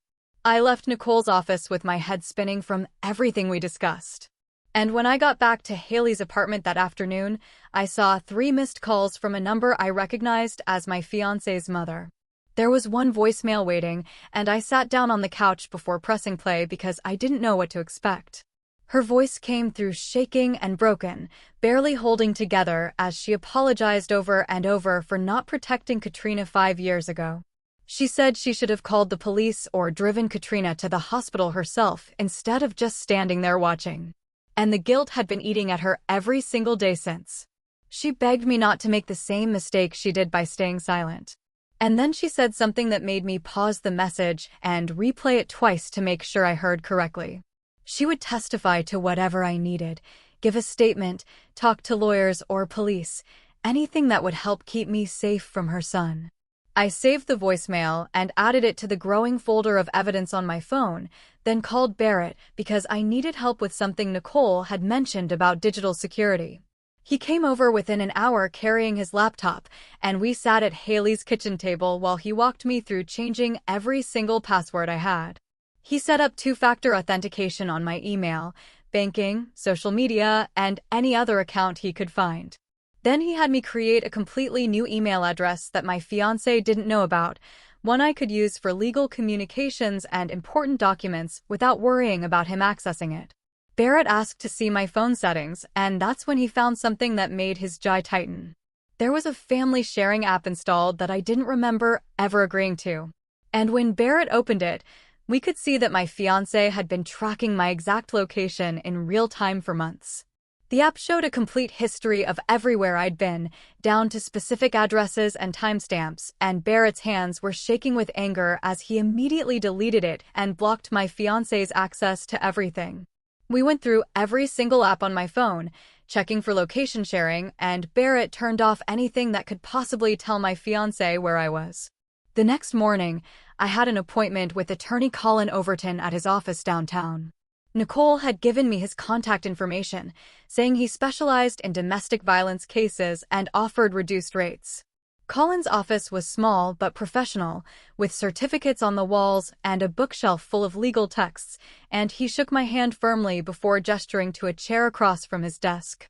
I left Nicole's office with my head spinning from everything we discussed. And when I got back to Haley's apartment that afternoon, I saw 3 missed calls from a number I recognized as my fiancé's mother. There was one voicemail waiting, and I sat down on the couch before pressing play because I didn't know what to expect. Her voice came through shaking and broken, barely holding together as she apologized over and over for not protecting Katrina 5 years ago. She said she should have called the police or driven Katrina to the hospital herself instead of just standing there watching. And the guilt had been eating at her every single day since. She begged me not to make the same mistake she did by staying silent. And then she said something that made me pause the message and replay it twice to make sure I heard correctly. She would testify to whatever I needed, give a statement, talk to lawyers or police, anything that would help keep me safe from her son. I saved the voicemail and added it to the growing folder of evidence on my phone, then called Barrett because I needed help with something Nicole had mentioned about digital security. He came over within an hour carrying his laptop, and we sat at Haley's kitchen table while he walked me through changing every single password I had. He set up 2-factor authentication on my email, banking, social media, and any other account he could find. Then he had me create a completely new email address that my fiancé didn't know about, one I could use for legal communications and important documents without worrying about him accessing it. Barrett asked to see my phone settings, and that's when he found something that made his jaw tighten. There was a family sharing app installed that I didn't remember ever agreeing to. And when Barrett opened it, we could see that my fiancé had been tracking my exact location in real time for months. The app showed a complete history of everywhere I'd been, down to specific addresses and timestamps, and Barrett's hands were shaking with anger as he immediately deleted it and blocked my fiancé's access to everything. We went through every single app on my phone, checking for location sharing, and Barrett turned off anything that could possibly tell my fiancé where I was. The next morning, I had an appointment with attorney Colin Overton at his office downtown. Nicole had given me his contact information, saying he specialized in domestic violence cases and offered reduced rates. Colin's office was small but professional, with certificates on the walls and a bookshelf full of legal texts, and he shook my hand firmly before gesturing to a chair across from his desk.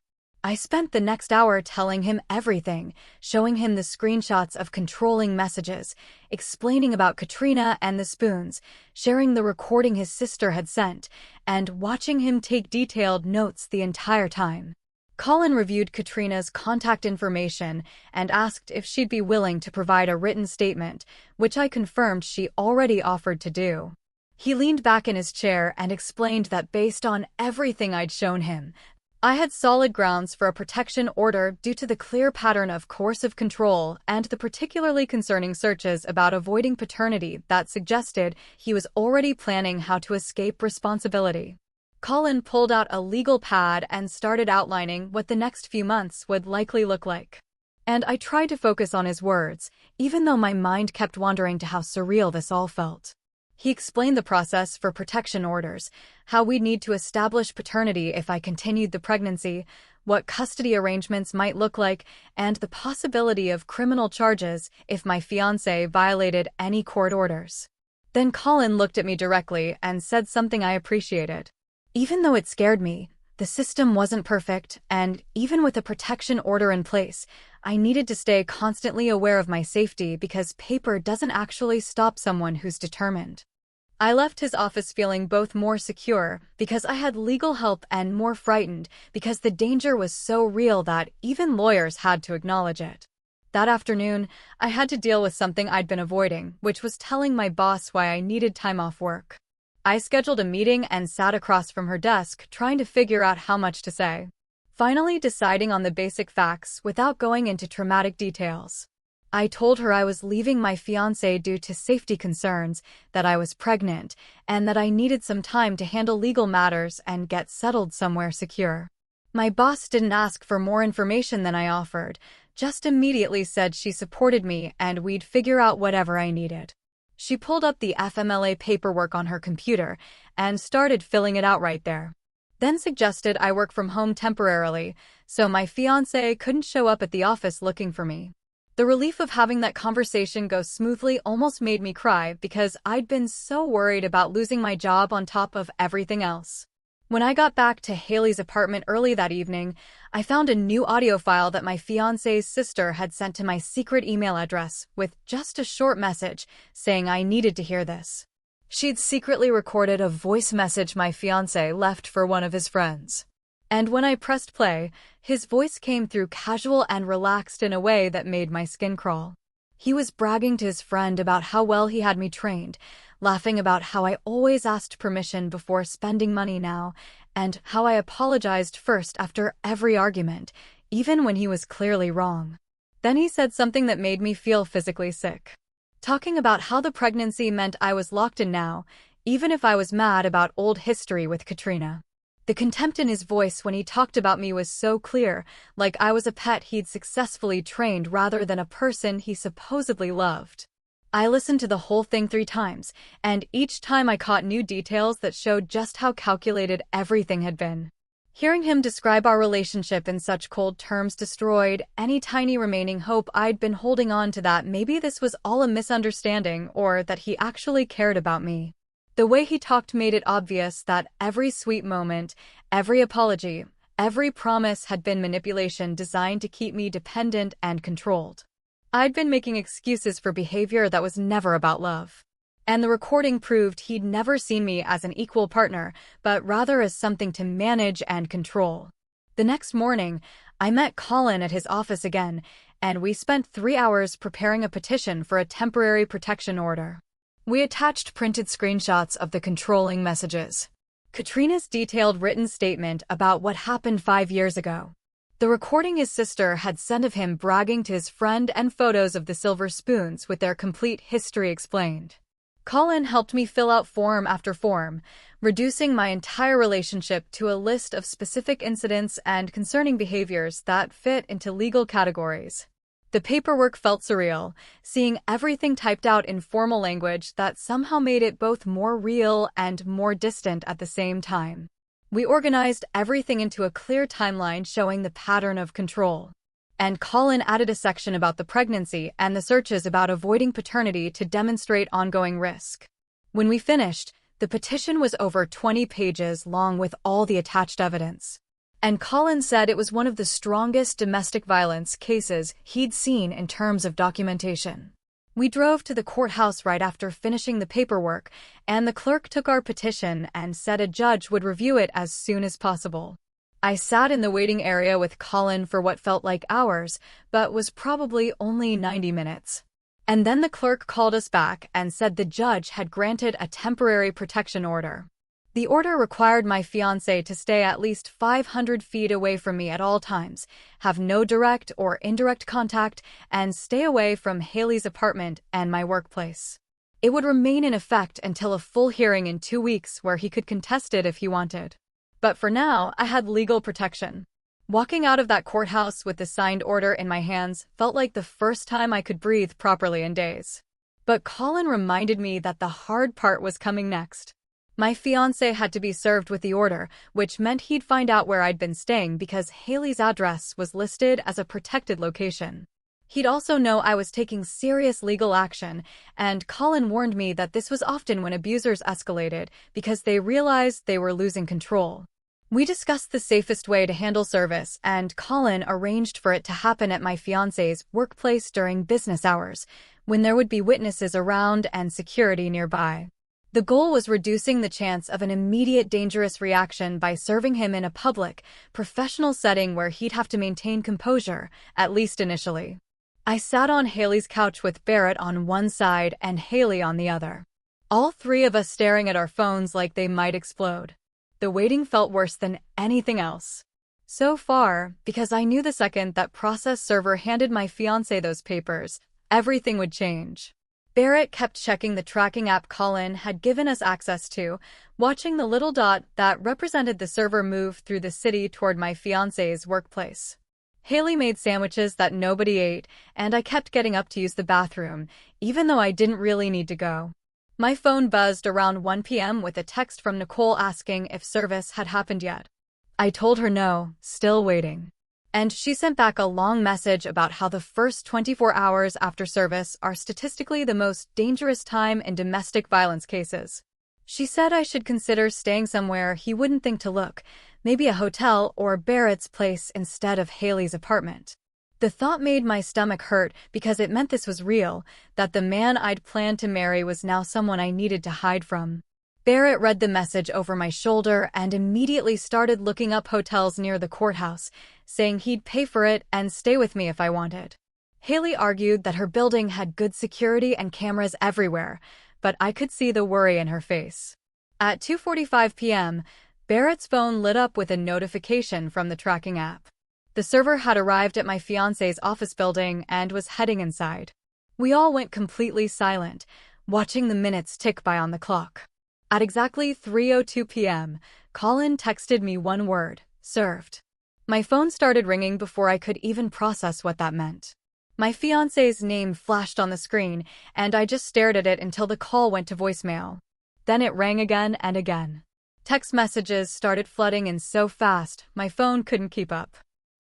I spent the next hour telling him everything, showing him the screenshots of controlling messages, explaining about Katrina and the spoons, sharing the recording his sister had sent, and watching him take detailed notes the entire time. Colin reviewed Katrina's contact information and asked if she'd be willing to provide a written statement, which I confirmed she already offered to do. He leaned back in his chair and explained that based on everything I'd shown him, I had solid grounds for a protection order due to the clear pattern of coercive control and the particularly concerning searches about avoiding paternity that suggested he was already planning how to escape responsibility. Colin pulled out a legal pad and started outlining what the next few months would likely look like. And I tried to focus on his words, even though my mind kept wandering to how surreal this all felt. He explained the process for protection orders, how we'd need to establish paternity if I continued the pregnancy, what custody arrangements might look like, and the possibility of criminal charges if my fiancé violated any court orders. Then Colin looked at me directly and said something I appreciated. Even though it scared me, the system wasn't perfect, and even with a protection order in place, I needed to stay constantly aware of my safety because paper doesn't actually stop someone who's determined. I left his office feeling both more secure because I had legal help and more frightened because the danger was so real that even lawyers had to acknowledge it. That afternoon, I had to deal with something I'd been avoiding, which was telling my boss why I needed time off work. I scheduled a meeting and sat across from her desk, trying to figure out how much to say. Finally deciding on the basic facts without going into traumatic details. I told her I was leaving my fiancé due to safety concerns, that I was pregnant, and that I needed some time to handle legal matters and get settled somewhere secure. My boss didn't ask for more information than I offered, just immediately said she supported me and we'd figure out whatever I needed. She pulled up the FMLA paperwork on her computer and started filling it out right there. Then suggested I work from home temporarily, so my fiancé couldn't show up at the office looking for me. The relief of having that conversation go smoothly almost made me cry because I'd been so worried about losing my job on top of everything else. When I got back to Haley's apartment early that evening, I found a new audio file that my fiancé's sister had sent to my secret email address with just a short message saying I needed to hear this. She'd secretly recorded a voice message my fiancé left for one of his friends. And when I pressed play, his voice came through casual and relaxed in a way that made my skin crawl. He was bragging to his friend about how well he had me trained, laughing about how I always asked permission before spending money now, and how I apologized first after every argument, even when he was clearly wrong. Then he said something that made me feel physically sick. Talking about how the pregnancy meant I was locked in now, even if I was mad about old history with Katrina. The contempt in his voice when he talked about me was so clear, like I was a pet he'd successfully trained rather than a person he supposedly loved. I listened to the whole thing 3 times, and each time I caught new details that showed just how calculated everything had been. Hearing him describe our relationship in such cold terms destroyed any tiny remaining hope I'd been holding on to that maybe this was all a misunderstanding or that he actually cared about me. The way he talked made it obvious that every sweet moment, every apology, every promise had been manipulation designed to keep me dependent and controlled. I'd been making excuses for behavior that was never about love. And the recording proved he'd never seen me as an equal partner, but rather as something to manage and control. The next morning, I met Colin at his office again, and we spent 3 hours preparing a petition for a temporary protection order. We attached printed screenshots of the controlling messages. Katrina's detailed written statement about what happened 5 years ago. The recording his sister had sent of him bragging to his friend and photos of the silver spoons with their complete history explained. Colin helped me fill out form after form, reducing my entire relationship to a list of specific incidents and concerning behaviors that fit into legal categories. The paperwork felt surreal, seeing everything typed out in formal language that somehow made it both more real and more distant at the same time. We organized everything into a clear timeline showing the pattern of control. And Colin added a section about the pregnancy and the searches about avoiding paternity to demonstrate ongoing risk. When we finished, the petition was over 20 pages long with all the attached evidence. And Colin said it was one of the strongest domestic violence cases he'd seen in terms of documentation. We drove to the courthouse right after finishing the paperwork, and the clerk took our petition and said a judge would review it as soon as possible. I sat in the waiting area with Colin for what felt like hours, but was probably only 90 minutes. And then the clerk called us back and said the judge had granted a temporary protection order. The order required my fiancé to stay at least 500 feet away from me at all times, have no direct or indirect contact, and stay away from Haley's apartment and my workplace. It would remain in effect until a full hearing in 2 weeks where he could contest it if he wanted. But for now, I had legal protection. Walking out of that courthouse with the signed order in my hands felt like the first time I could breathe properly in days. But Colin reminded me that the hard part was coming next. My fiancé had to be served with the order, which meant he'd find out where I'd been staying because Haley's address was listed as a protected location. He'd also know I was taking serious legal action, and Colin warned me that this was often when abusers escalated because they realized they were losing control. We discussed the safest way to handle service, and Colin arranged for it to happen at my fiancé's workplace during business hours, when there would be witnesses around and security nearby. The goal was reducing the chance of an immediate dangerous reaction by serving him in a public, professional setting where he'd have to maintain composure, at least initially. I sat on Haley's couch with Barrett on one side and Haley on the other. All three of us staring at our phones like they might explode. The waiting felt worse than anything else. So far, because I knew the second that process server handed my fiancé those papers, everything would change. Barrett kept checking the tracking app Colin had given us access to, watching the little dot that represented the server move through the city toward my fiancé's workplace. Haley made sandwiches that nobody ate, and I kept getting up to use the bathroom, even though I didn't really need to go. My phone buzzed around 1 p.m. with a text from Nicole asking if service had happened yet. I told her no, still waiting. And she sent back a long message about how the first 24 hours after service are statistically the most dangerous time in domestic violence cases. She said I should consider staying somewhere he wouldn't think to look, maybe a hotel or Barrett's place instead of Haley's apartment. The thought made my stomach hurt because it meant this was real, that the man I'd planned to marry was now someone I needed to hide from. Barrett read the message over my shoulder and immediately started looking up hotels near the courthouse, saying he'd pay for it and stay with me if I wanted. Haley argued that her building had good security and cameras everywhere, but I could see the worry in her face. At 2:45 p.m., Barrett's phone lit up with a notification from the tracking app. The server had arrived at my fiancé's office building and was heading inside. We all went completely silent, watching the minutes tick by on the clock. At exactly 3:02 p.m., Colin texted me one word: served. My phone started ringing before I could even process what that meant. My fiancé's name flashed on the screen, and I just stared at it until the call went to voicemail. Then it rang again and again. Text messages started flooding in so fast, my phone couldn't keep up.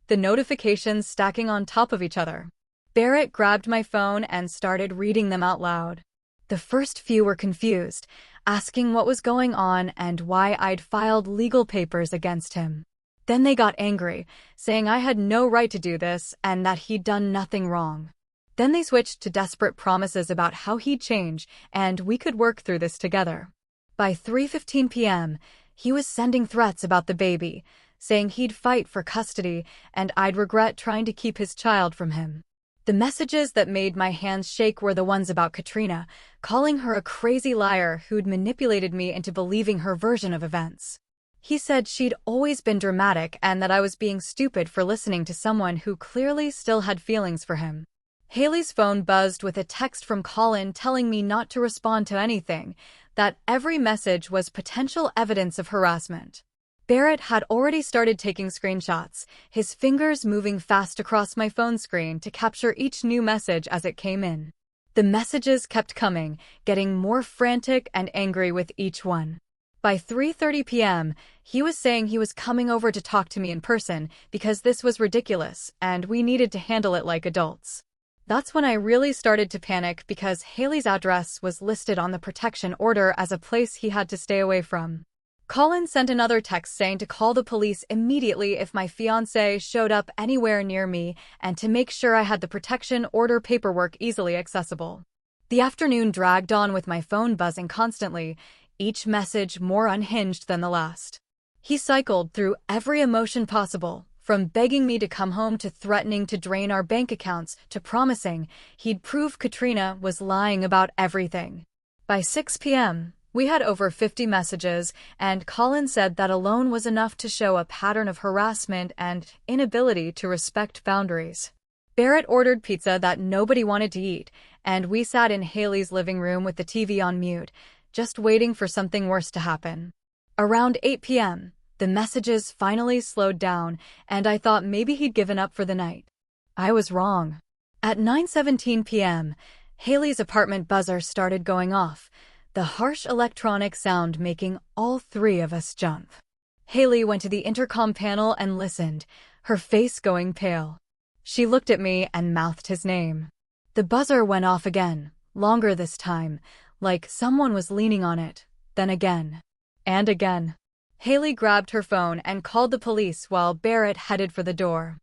The notifications stacking on top of each other. Barrett grabbed my phone and started reading them out loud. The first few were confused, asking what was going on and why I'd filed legal papers against him. Then they got angry, saying I had no right to do this and that he'd done nothing wrong. Then they switched to desperate promises about how he'd change and we could work through this together. By 3:15 p.m., he was sending threats about the baby, saying he'd fight for custody and I'd regret trying to keep his child from him. The messages that made my hands shake were the ones about Katrina, calling her a crazy liar who'd manipulated me into believing her version of events. He said she'd always been dramatic and that I was being stupid for listening to someone who clearly still had feelings for him. Haley's phone buzzed with a text from Colin telling me not to respond to anything, that every message was potential evidence of harassment. Barrett had already started taking screenshots, his fingers moving fast across my phone screen to capture each new message as it came in. The messages kept coming, getting more frantic and angry with each one. By 3:30 p.m., he was saying he was coming over to talk to me in person because this was ridiculous and we needed to handle it like adults. That's when I really started to panic because Haley's address was listed on the protection order as a place he had to stay away from. Colin sent another text saying to call the police immediately if my fiancé showed up anywhere near me and to make sure I had the protection order paperwork easily accessible. The afternoon dragged on with my phone buzzing constantly, each message more unhinged than the last. He cycled through every emotion possible, from begging me to come home to threatening to drain our bank accounts to promising he'd prove Katrina was lying about everything. By 6 p.m., we had over 50 messages, and Colin said that alone was enough to show a pattern of harassment and inability to respect boundaries. Barrett ordered pizza that nobody wanted to eat, and we sat in Haley's living room with the TV on mute, just waiting for something worse to happen. Around 8 p.m., the messages finally slowed down, and I thought maybe he'd given up for the night. I was wrong. At 9:17 p.m., Haley's apartment buzzer started going off. the harsh electronic sound making all three of us jump. Haley went to the intercom panel and listened, her face going pale. She looked at me and mouthed his name. The buzzer went off again, longer this time, like someone was leaning on it, then again. And again. Haley grabbed her phone and called the police while Barrett headed for the door.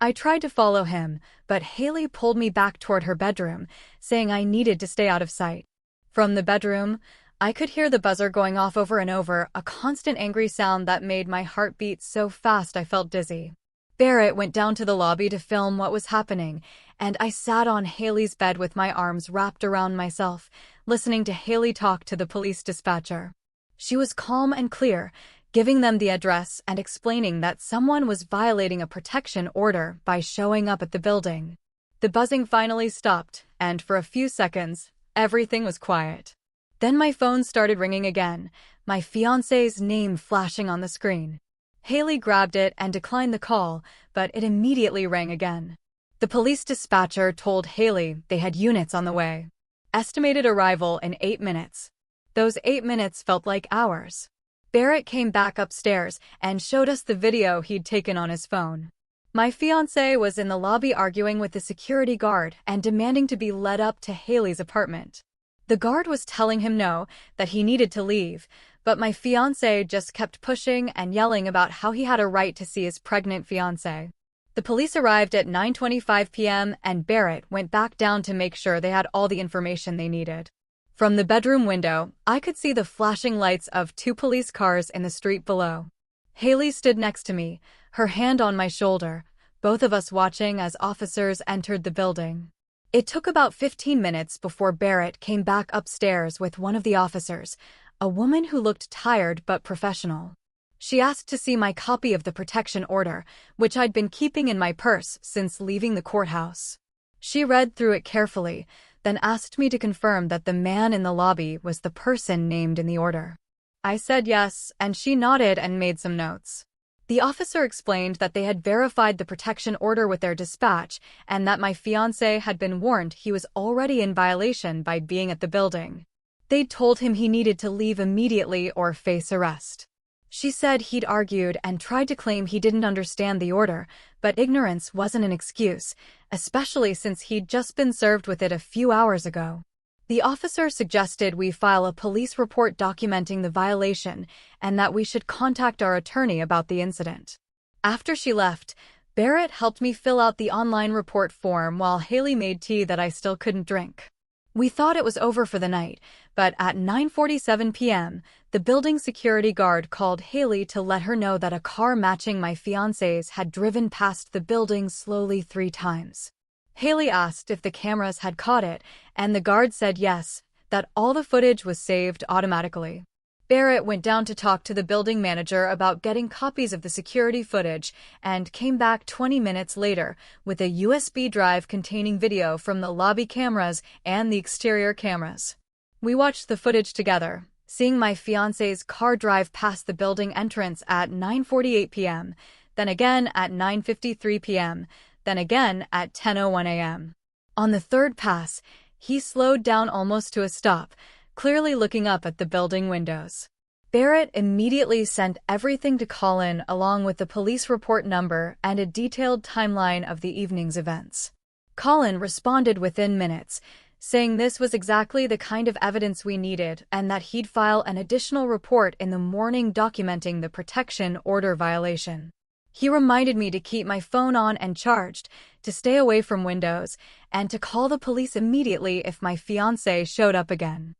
I tried to follow him, but Haley pulled me back toward her bedroom, saying I needed to stay out of sight. From the bedroom, I could hear the buzzer going off over and over, a constant angry sound that made my heart beat so fast I felt dizzy. Barrett went down to the lobby to film what was happening, and I sat on Haley's bed with my arms wrapped around myself, listening to Haley talk to the police dispatcher. She was calm and clear, giving them the address and explaining that someone was violating a protection order by showing up at the building. The buzzing finally stopped, and for a few seconds, everything was quiet. Then my phone started ringing again, my fiancé's name flashing on the screen. Haley grabbed it and declined the call, but it immediately rang again. The police dispatcher told Haley they had units on the way. Estimated arrival in 8 minutes. Those 8 minutes felt like hours. Barrett came back upstairs and showed us the video he'd taken on his phone. My fiancé was in the lobby arguing with the security guard and demanding to be led up to Haley's apartment. The guard was telling him no, that he needed to leave, but my fiancé just kept pushing and yelling about how he had a right to see his pregnant fiancée. The police arrived at 9:25 p.m. and Barrett went back down to make sure they had all the information they needed. From the bedroom window, I could see the flashing lights of 2 police cars in the street below. Haley stood next to me, her hand on my shoulder, both of us watching as officers entered the building. It took about 15 minutes before Barrett came back upstairs with one of the officers, a woman who looked tired but professional. She asked to see my copy of the protection order, which I'd been keeping in my purse since leaving the courthouse. She read through it carefully, then asked me to confirm that the man in the lobby was the person named in the order. I said yes, and she nodded and made some notes. The officer explained that they had verified the protection order with their dispatch and that my fiancé had been warned he was already in violation by being at the building. They'd told him he needed to leave immediately or face arrest. She said he'd argued and tried to claim he didn't understand the order, but ignorance wasn't an excuse, especially since he'd just been served with it a few hours ago. The officer suggested we file a police report documenting the violation and that we should contact our attorney about the incident. After she left, Barrett helped me fill out the online report form while Haley made tea that I still couldn't drink. We thought it was over for the night, but at 9:47 p.m., the building security guard called Haley to let her know that a car matching my fiancé's had driven past the building slowly 3 times. Haley asked if the cameras had caught it, and the guard said yes, that all the footage was saved automatically. Barrett went down to talk to the building manager about getting copies of the security footage and came back 20 minutes later with a USB drive containing video from the lobby cameras and the exterior cameras. We watched the footage together, seeing my fiancé's car drive past the building entrance at 9:48 p.m., then again at 9:53 p.m., then again at 10:01 a.m. On the third pass, he slowed down almost to a stop, clearly looking up at the building windows. Barrett immediately sent everything to Colin along with the police report number and a detailed timeline of the evening's events. Colin responded within minutes, saying this was exactly the kind of evidence we needed and that he'd file an additional report in the morning documenting the protection order violation. He reminded me to keep my phone on and charged, to stay away from windows, and to call the police immediately if my fiancé showed up again.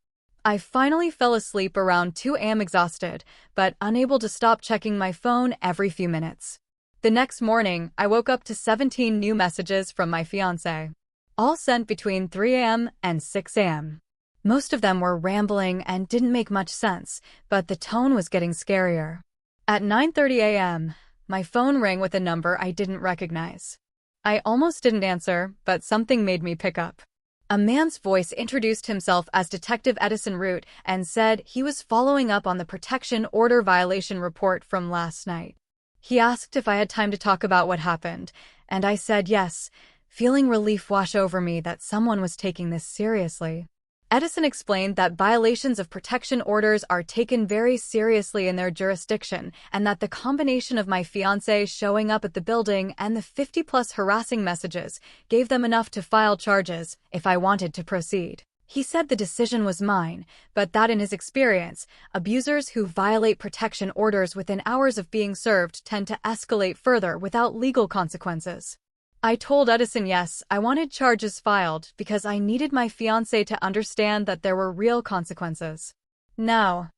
I finally fell asleep around 2 a.m. exhausted, but unable to stop checking my phone every few minutes. The next morning, I woke up to 17 new messages from my fiancé, all sent between 3 a.m. and 6 a.m. Most of them were rambling and didn't make much sense, but the tone was getting scarier. At 9:30 a.m., my phone rang with a number I didn't recognize. I almost didn't answer, but something made me pick up. A man's voice introduced himself as Detective Edison Root and said he was following up on the protection order violation report from last night. He asked if I had time to talk about what happened, and I said yes, feeling relief wash over me that someone was taking this seriously. Edison explained that violations of protection orders are taken very seriously in their jurisdiction, and that the combination of my fiancé showing up at the building and the 50-plus harassing messages gave them enough to file charges if I wanted to proceed. He said the decision was mine, but that in his experience, abusers who violate protection orders within hours of being served tend to escalate further without legal consequences. I told Edison yes, I wanted charges filed because I needed my fiancé to understand that there were real consequences. Now,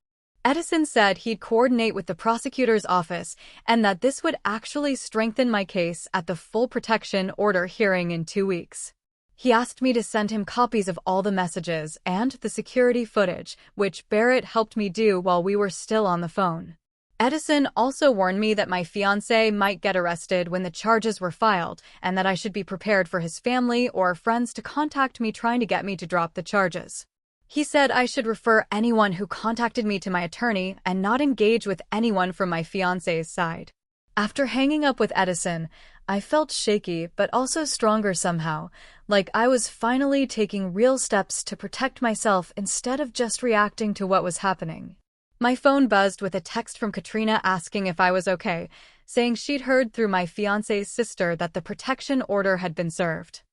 Edison said he'd coordinate with the prosecutor's office and that this would actually strengthen my case at the full protection order hearing in 2 weeks. He asked me to send him copies of all the messages and the security footage, which Barrett helped me do while we were still on the phone. Edison also warned me that my fiancé might get arrested when the charges were filed, and that I should be prepared for his family or friends to contact me trying to get me to drop the charges. He said I should refer anyone who contacted me to my attorney and not engage with anyone from my fiancé's side. After hanging up with Edison, I felt shaky but also stronger somehow, like I was finally taking real steps to protect myself instead of just reacting to what was happening. My phone buzzed with a text from Katrina asking if I was okay, saying she'd heard through my fiancé's sister that the protection order had been served.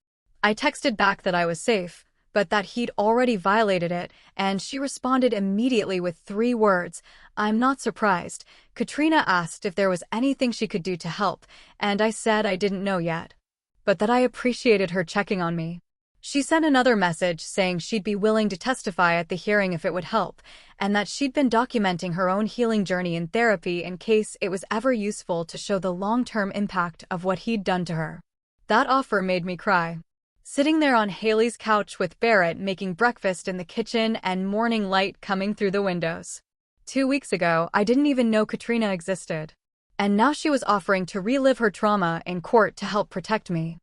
I texted back that I was safe, but that he'd already violated it, and she responded immediately with 3 words, "I'm not surprised." Katrina asked if there was anything she could do to help, and I said I didn't know yet, but that I appreciated her checking on me. She sent another message saying she'd be willing to testify at the hearing if it would help, and that she'd been documenting her own healing journey in therapy in case it was ever useful to show the long-term impact of what he'd done to her. That offer made me cry. Sitting there on Haley's couch with Barrett making breakfast in the kitchen and morning light coming through the windows. 2 weeks ago, I didn't even know Katrina existed. And now she was offering to relive her trauma in court to help protect me.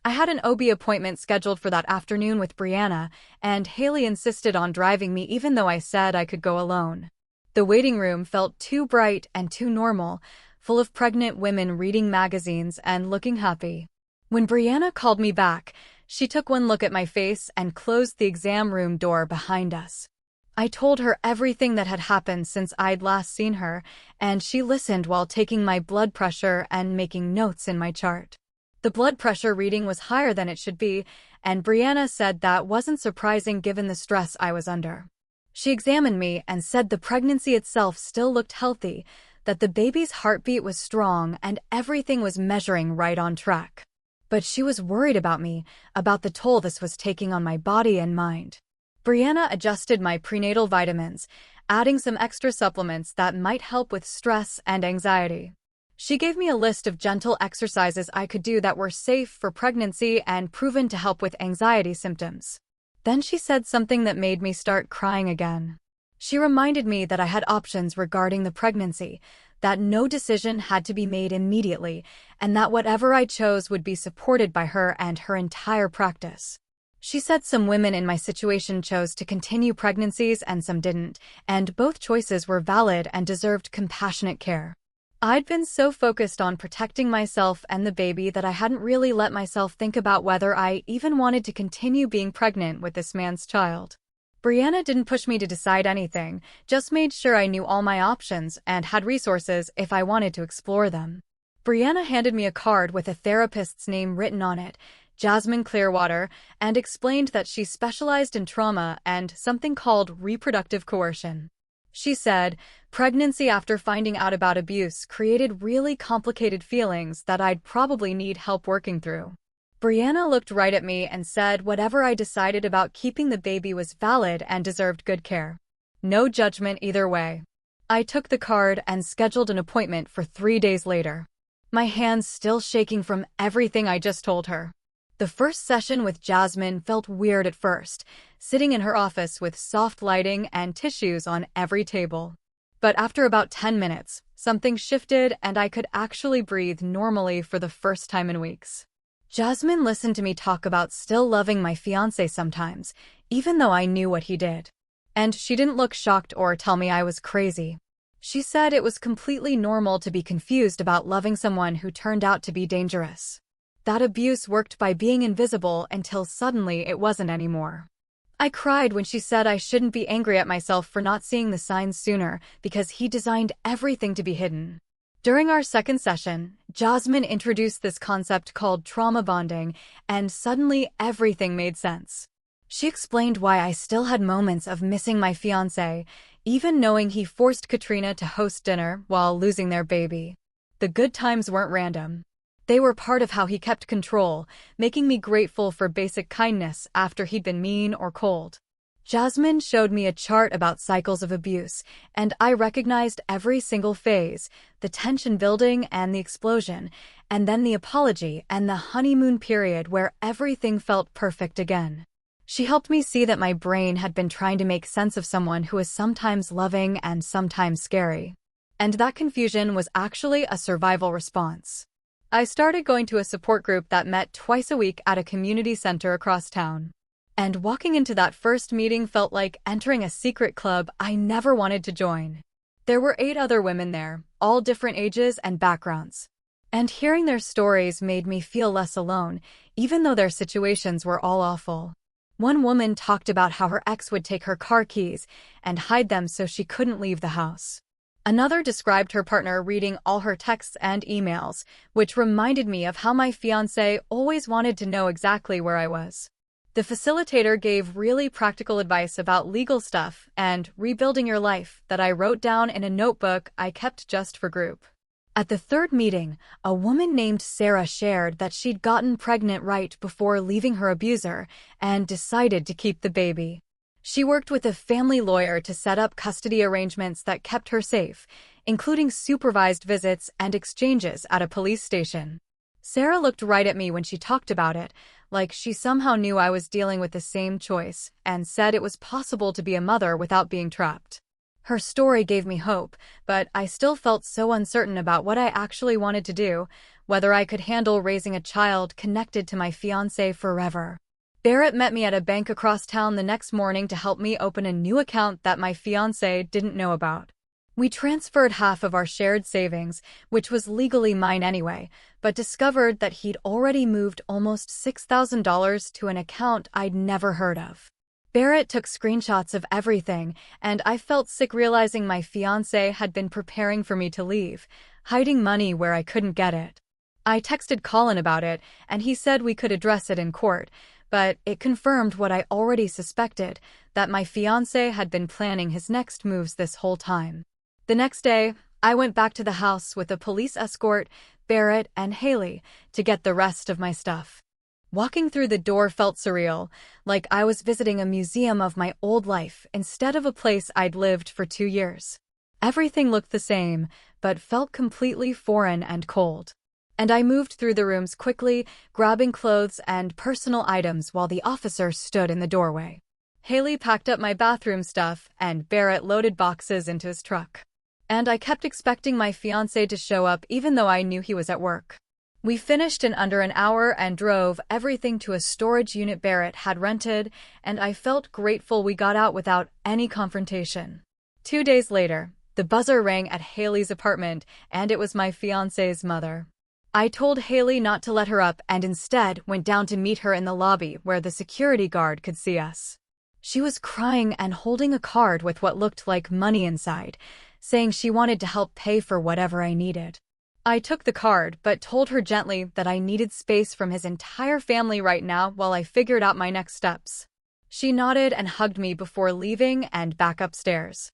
I had an OB appointment scheduled for that afternoon with Brianna, and Haley insisted on driving me even though I said I could go alone. The waiting room felt too bright and too normal, full of pregnant women reading magazines and looking happy. When Brianna called me back, she took one look at my face and closed the exam room door behind us. I told her everything that had happened since I'd last seen her, and she listened while taking my blood pressure and making notes in my chart. The blood pressure reading was higher than it should be, and Brianna said that wasn't surprising given the stress I was under. She examined me and said the pregnancy itself still looked healthy, that the baby's heartbeat was strong and everything was measuring right on track. But she was worried about me, about the toll this was taking on my body and mind. Brianna adjusted my prenatal vitamins, adding some extra supplements that might help with stress and anxiety. She gave me a list of gentle exercises I could do that were safe for pregnancy and proven to help with anxiety symptoms. Then she said something that made me start crying again. She reminded me that I had options regarding the pregnancy, that no decision had to be made immediately, and that whatever I chose would be supported by her and her entire practice. She said some women in my situation chose to continue pregnancies and some didn't, and both choices were valid and deserved compassionate care. I'd been so focused on protecting myself and the baby that I hadn't really let myself think about whether I even wanted to continue being pregnant with this man's child. Brianna didn't push me to decide anything, just made sure I knew all my options and had resources if I wanted to explore them. Brianna handed me a card with a therapist's name written on it, Jasmine Clearwater, and explained that she specialized in trauma and something called reproductive coercion. She said, pregnancy after finding out about abuse created really complicated feelings that I'd probably need help working through. Brianna looked right at me and said whatever I decided about keeping the baby was valid and deserved good care. No judgment either way. I took the card and scheduled an appointment for 3 days later. My hands still shaking from everything I just told her. The first session with Jasmine felt weird at first, sitting in her office with soft lighting and tissues on every table. But after about 10 minutes, something shifted and I could actually breathe normally for the first time in weeks. Jasmine listened to me talk about still loving my fiancé sometimes, even though I knew what he did. And she didn't look shocked or tell me I was crazy. She said it was completely normal to be confused about loving someone who turned out to be dangerous. That abuse worked by being invisible until suddenly it wasn't anymore. I cried when she said I shouldn't be angry at myself for not seeing the signs sooner because he designed everything to be hidden. During our second session, Jasmine introduced this concept called trauma bonding, and suddenly everything made sense. She explained why I still had moments of missing my fiancé, even knowing he forced Katrina to host dinner while losing their baby. The good times weren't random. They were part of how he kept control, making me grateful for basic kindness after he'd been mean or cold. Jasmine showed me a chart about cycles of abuse, and I recognized every single phase, the tension building and the explosion, and then the apology and the honeymoon period where everything felt perfect again. She helped me see that my brain had been trying to make sense of someone who is sometimes loving and sometimes scary. And that confusion was actually a survival response. I started going to a support group that met twice a week at a community center across town. And walking into that first meeting felt like entering a secret club I never wanted to join. There were 8 other women there, all different ages and backgrounds. And hearing their stories made me feel less alone, even though their situations were all awful. One woman talked about how her ex would take her car keys and hide them so she couldn't leave the house. Another described her partner reading all her texts and emails, which reminded me of how my fiancé always wanted to know exactly where I was. The facilitator gave really practical advice about legal stuff and rebuilding your life that I wrote down in a notebook I kept just for group. At the third meeting, a woman named Sarah shared that she'd gotten pregnant right before leaving her abuser and decided to keep the baby. She worked with a family lawyer to set up custody arrangements that kept her safe, including supervised visits and exchanges at a police station. Sarah looked right at me when she talked about it, like she somehow knew I was dealing with the same choice, and said it was possible to be a mother without being trapped. Her story gave me hope, but I still felt so uncertain about what I actually wanted to do, whether I could handle raising a child connected to my fiancé forever. Barrett met me at a bank across town the next morning to help me open a new account that my fiancé didn't know about. We transferred half of our shared savings, which was legally mine anyway, but discovered that he'd already moved almost $6,000 to an account I'd never heard of. Barrett took screenshots of everything, and I felt sick realizing my fiancé had been preparing for me to leave, hiding money where I couldn't get it. I texted Colin about it, and he said we could address it in court, but it confirmed what I already suspected, that my fiancé had been planning his next moves this whole time. The next day, I went back to the house with a police escort, Barrett and Haley, to get the rest of my stuff. Walking through the door felt surreal, like I was visiting a museum of my old life instead of a place I'd lived for 2 years. Everything looked the same, but felt completely foreign and cold. And I moved through the rooms quickly, grabbing clothes and personal items while the officer stood in the doorway. Haley packed up my bathroom stuff, and Barrett loaded boxes into his truck. And I kept expecting my fiancé to show up even though I knew he was at work. We finished in under an hour and drove everything to a storage unit Barrett had rented, and I felt grateful we got out without any confrontation. 2 days later, the buzzer rang at Haley's apartment, and it was my fiancé's mother. I told Haley not to let her up and instead went down to meet her in the lobby where the security guard could see us. She was crying and holding a card with what looked like money inside, saying she wanted to help pay for whatever I needed. I took the card but told her gently that I needed space from his entire family right now while I figured out my next steps. She nodded and hugged me before leaving and back upstairs.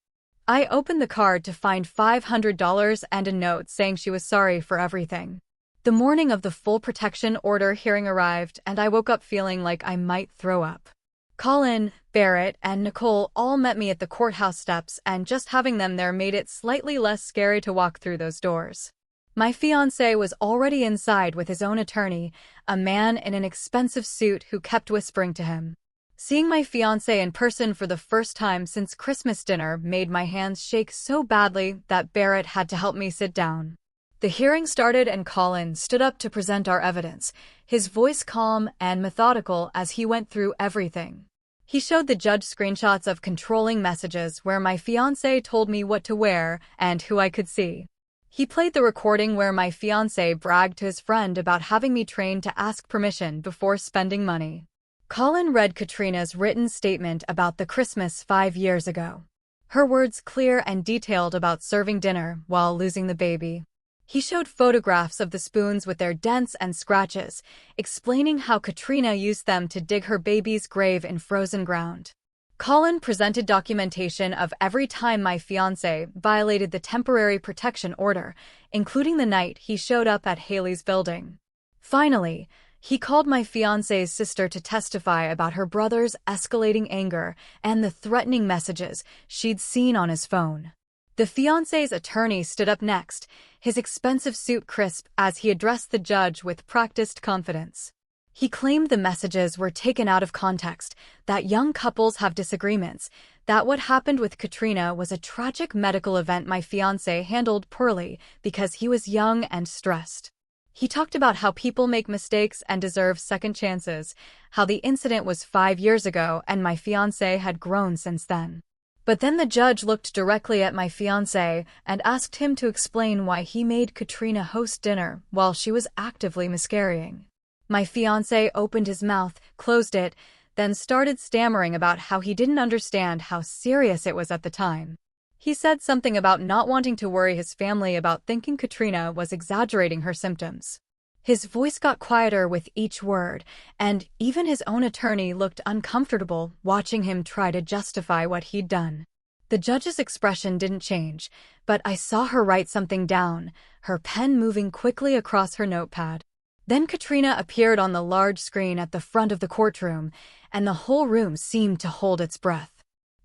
I opened the card to find $500 and a note saying she was sorry for everything. The morning of the full protection order hearing arrived, and I woke up feeling like I might throw up. Colin, Barrett, and Nicole all met me at the courthouse steps, and just having them there made it slightly less scary to walk through those doors. My fiancé was already inside with his own attorney, a man in an expensive suit who kept whispering to him. Seeing my fiancé in person for the first time since Christmas dinner made my hands shake so badly that Barrett had to help me sit down. The hearing started and Colin stood up to present our evidence, his voice calm and methodical as he went through everything. He showed the judge screenshots of controlling messages where my fiancé told me what to wear and who I could see. He played the recording where my fiancé bragged to his friend about having me trained to ask permission before spending money. Colin read Katrina's written statement about the Christmas 5 years ago. Her words clear and detailed about serving dinner while losing the baby. He showed photographs of the spoons with their dents and scratches, explaining how Katrina used them to dig her baby's grave in frozen ground. Colin presented documentation of every time my fiancé violated the temporary protection order, including the night he showed up at Haley's building. Finally, he called my fiancé's sister to testify about her brother's escalating anger and the threatening messages she'd seen on his phone. The fiancé's attorney stood up next, his expensive suit crisp as he addressed the judge with practiced confidence. He claimed the messages were taken out of context, that young couples have disagreements, that what happened with Katrina was a tragic medical event my fiancé handled poorly because he was young and stressed. He talked about how people make mistakes and deserve second chances, how the incident was 5 years ago and my fiancé had grown since then. But then the judge looked directly at my fiancé and asked him to explain why he made Katrina host dinner while she was actively miscarrying. My fiancé opened his mouth, closed it, then started stammering about how he didn't understand how serious it was at the time. He said something about not wanting to worry his family about thinking Katrina was exaggerating her symptoms. His voice got quieter with each word, and even his own attorney looked uncomfortable watching him try to justify what he'd done. The judge's expression didn't change, but I saw her write something down, her pen moving quickly across her notepad. Then Katrina appeared on the large screen at the front of the courtroom, and the whole room seemed to hold its breath.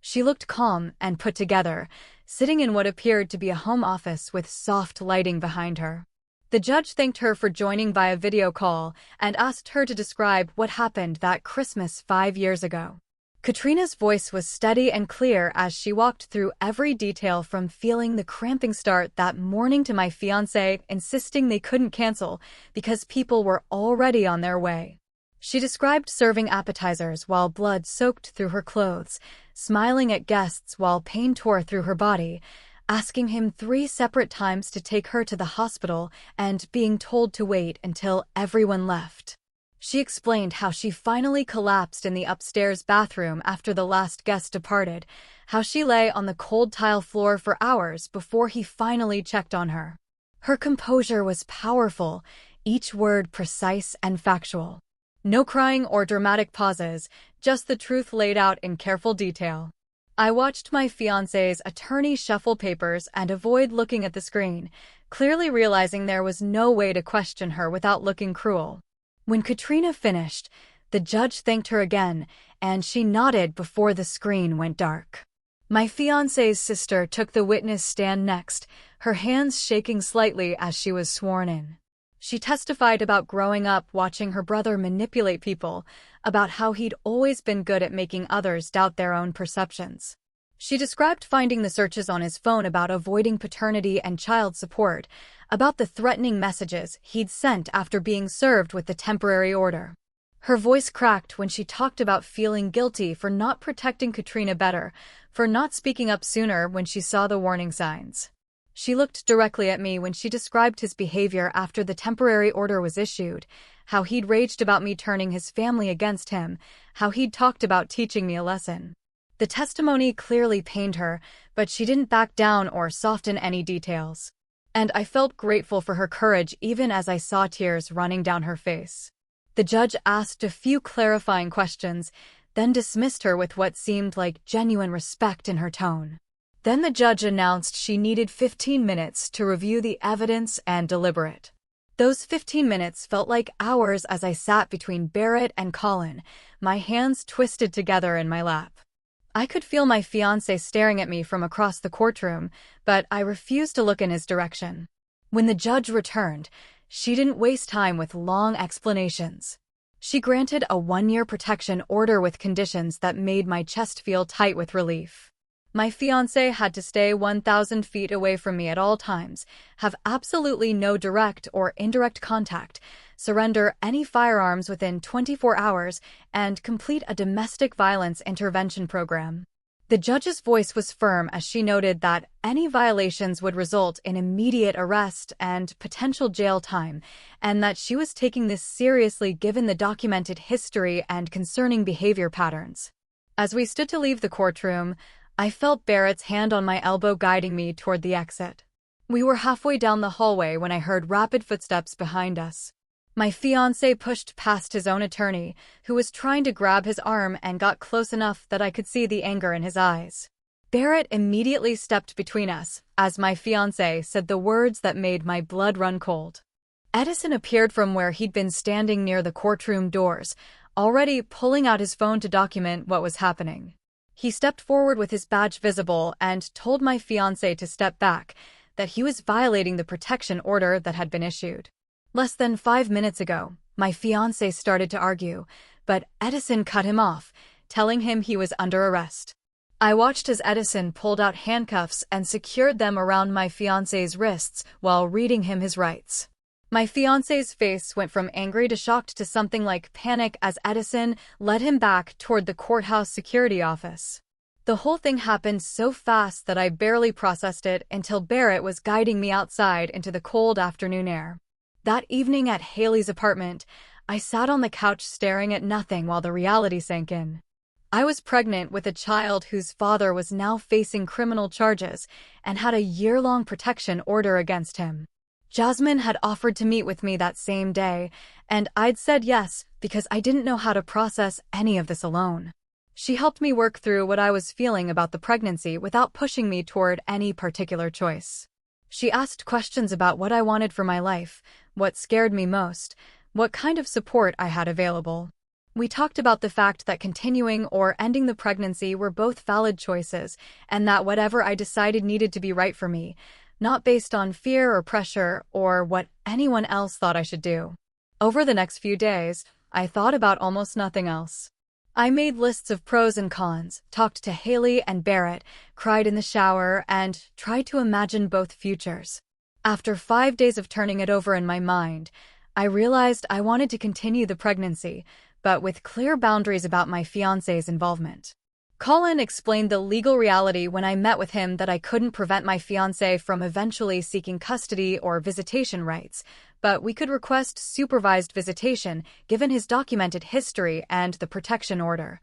She looked calm and put together, sitting in what appeared to be a home office with soft lighting behind her. The judge thanked her for joining via video call and asked her to describe what happened that Christmas 5 years ago. Katrina's voice was steady and clear as she walked through every detail, from feeling the cramping start that morning to my fiancé insisting they couldn't cancel because people were already on their way. She described serving appetizers while blood soaked through her clothes, smiling at guests while pain tore through her body, asking him 3 separate times to take her to the hospital and being told to wait until everyone left. She explained how she finally collapsed in the upstairs bathroom after the last guest departed, how she lay on the cold tile floor for hours before he finally checked on her. Her composure was powerful, each word precise and factual. No crying or dramatic pauses, just the truth laid out in careful detail. I watched my fiancé's attorney shuffle papers and avoid looking at the screen, clearly realizing there was no way to question her without looking cruel. When Katrina finished, the judge thanked her again, and she nodded before the screen went dark. My fiancé's sister took the witness stand next, her hands shaking slightly as she was sworn in. She testified about growing up watching her brother manipulate people, about how he'd always been good at making others doubt their own perceptions. She described finding the searches on his phone about avoiding paternity and child support, about the threatening messages he'd sent after being served with the temporary order. Her voice cracked when she talked about feeling guilty for not protecting Katrina better, for not speaking up sooner when she saw the warning signs. She looked directly at me when she described his behavior after the temporary order was issued, how he'd raged about me turning his family against him, how he'd talked about teaching me a lesson. The testimony clearly pained her, but she didn't back down or soften any details. And I felt grateful for her courage even as I saw tears running down her face. The judge asked a few clarifying questions, then dismissed her with what seemed like genuine respect in her tone. Then the judge announced she needed 15 minutes to review the evidence and deliberate. Those 15 minutes felt like hours as I sat between Barrett and Colin, my hands twisted together in my lap. I could feel my fiancé staring at me from across the courtroom, but I refused to look in his direction. When the judge returned, she didn't waste time with long explanations. She granted a 1-year protection order with conditions that made my chest feel tight with relief. My fiancé had to stay 1,000 feet away from me at all times, have absolutely no direct or indirect contact, surrender any firearms within 24 hours, and complete a domestic violence intervention program. The judge's voice was firm as she noted that any violations would result in immediate arrest and potential jail time, and that she was taking this seriously given the documented history and concerning behavior patterns. As we stood to leave the courtroom, I felt Barrett's hand on my elbow guiding me toward the exit. We were halfway down the hallway when I heard rapid footsteps behind us. My fiancé pushed past his own attorney, who was trying to grab his arm, and got close enough that I could see the anger in his eyes. Barrett immediately stepped between us as my fiancé said the words that made my blood run cold. Edison appeared from where he'd been standing near the courtroom doors, already pulling out his phone to document what was happening. He stepped forward with his badge visible and told my fiancé to step back, that he was violating the protection order that had been issued. Less than 5 minutes ago, my fiancé started to argue, but Edison cut him off, telling him he was under arrest. I watched as Edison pulled out handcuffs and secured them around my fiancé's wrists while reading him his rights. My fiancé's face went from angry to shocked to something like panic as Edison led him back toward the courthouse security office. The whole thing happened so fast that I barely processed it until Barrett was guiding me outside into the cold afternoon air. That evening at Haley's apartment, I sat on the couch staring at nothing while the reality sank in. I was pregnant with a child whose father was now facing criminal charges and had a year-long protection order against him. Jasmine had offered to meet with me that same day, and I'd said yes because I didn't know how to process any of this alone. She helped me work through what I was feeling about the pregnancy without pushing me toward any particular choice. She asked questions about what I wanted for my life, what scared me most, what kind of support I had available. We talked about the fact that continuing or ending the pregnancy were both valid choices, and that whatever I decided needed to be right for me, not based on fear or pressure or what anyone else thought I should do. Over the next few days, I thought about almost nothing else. I made lists of pros and cons, talked to Haley and Barrett, cried in the shower, and tried to imagine both futures. After 5 days of turning it over in my mind, I realized I wanted to continue the pregnancy, but with clear boundaries about my fiancé's involvement. Colin explained the legal reality when I met with him that I couldn't prevent my fiancé from eventually seeking custody or visitation rights, but we could request supervised visitation given his documented history and the protection order.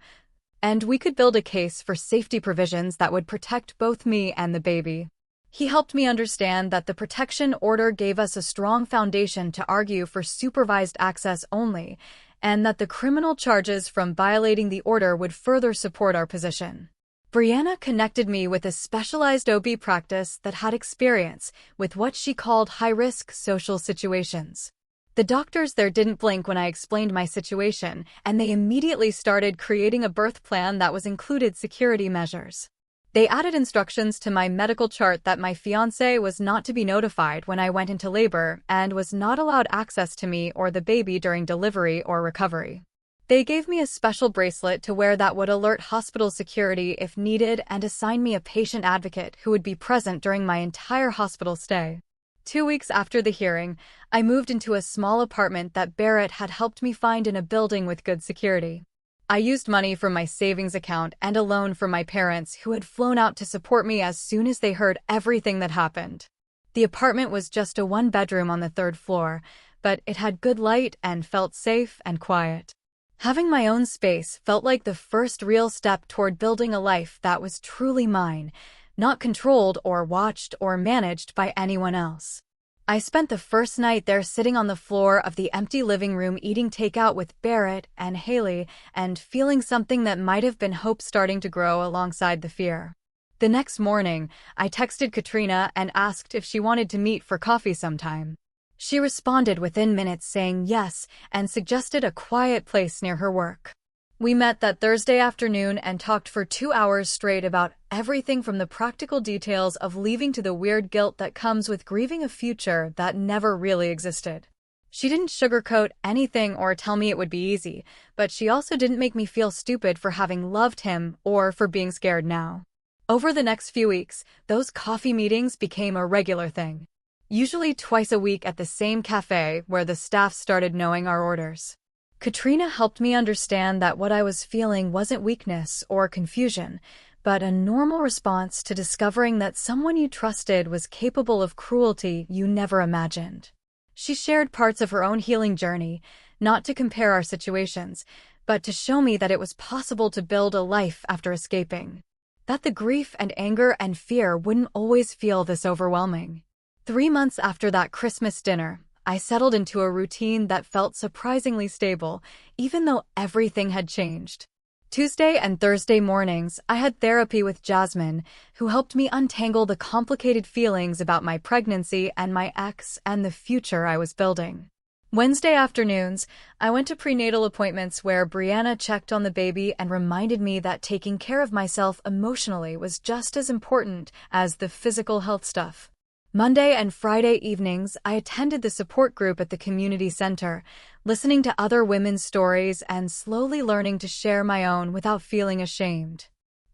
And we could build a case for safety provisions that would protect both me and the baby. He helped me understand that the protection order gave us a strong foundation to argue for supervised access only, and that the criminal charges from violating the order would further support our position. Brianna connected me with a specialized OB practice that had experience with what she called high-risk social situations. The doctors there didn't blink when I explained my situation, and they immediately started creating a birth plan that was included security measures. They added instructions to my medical chart that my fiancé was not to be notified when I went into labor and was not allowed access to me or the baby during delivery or recovery. They gave me a special bracelet to wear that would alert hospital security if needed and assign me a patient advocate who would be present during my entire hospital stay. 2 weeks after the hearing, I moved into a small apartment that Barrett had helped me find in a building with good security. I used money from my savings account and a loan from my parents who had flown out to support me as soon as they heard everything that happened. The apartment was just a 1-bedroom on the 3rd floor, but it had good light and felt safe and quiet. Having my own space felt like the first real step toward building a life that was truly mine, not controlled or watched or managed by anyone else. I spent the first night there sitting on the floor of the empty living room eating takeout with Barrett and Haley and feeling something that might have been hope starting to grow alongside the fear. The next morning, I texted Katrina and asked if she wanted to meet for coffee sometime. She responded within minutes saying yes and suggested a quiet place near her work. We met that Thursday afternoon and talked for 2 hours straight about everything from the practical details of leaving to the weird guilt that comes with grieving a future that never really existed. She didn't sugarcoat anything or tell me it would be easy, but she also didn't make me feel stupid for having loved him or for being scared now. Over the next few weeks, those coffee meetings became a regular thing. Usually twice a week at the same cafe where the staff started knowing our orders. Katrina helped me understand that what I was feeling wasn't weakness or confusion, but a normal response to discovering that someone you trusted was capable of cruelty you never imagined. She shared parts of her own healing journey, not to compare our situations, but to show me that it was possible to build a life after escaping. That the grief and anger and fear wouldn't always feel this overwhelming. 3 months after that Christmas dinner, I settled into a routine that felt surprisingly stable, even though everything had changed. Tuesday and Thursday mornings, I had therapy with Jasmine, who helped me untangle the complicated feelings about my pregnancy and my ex and the future I was building. Wednesday afternoons, I went to prenatal appointments where Brianna checked on the baby and reminded me that taking care of myself emotionally was just as important as the physical health stuff. Monday and Friday evenings, I attended the support group at the community center, listening to other women's stories and slowly learning to share my own without feeling ashamed.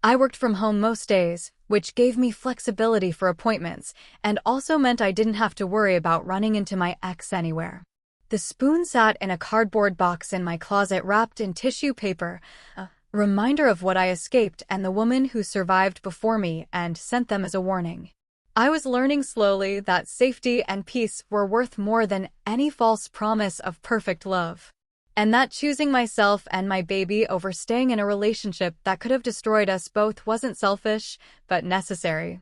I worked from home most days, which gave me flexibility for appointments and also meant I didn't have to worry about running into my ex anywhere. The spoon sat in a cardboard box in my closet wrapped in tissue paper, a reminder of what I escaped and the woman who survived before me and sent them as a warning. I was learning slowly that safety and peace were worth more than any false promise of perfect love. And that choosing myself and my baby over staying in a relationship that could have destroyed us both wasn't selfish, but necessary.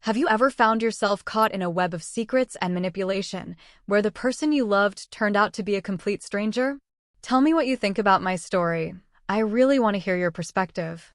Have you ever found yourself caught in a web of secrets and manipulation, where the person you loved turned out to be a complete stranger? Tell me what you think about my story. I really want to hear your perspective.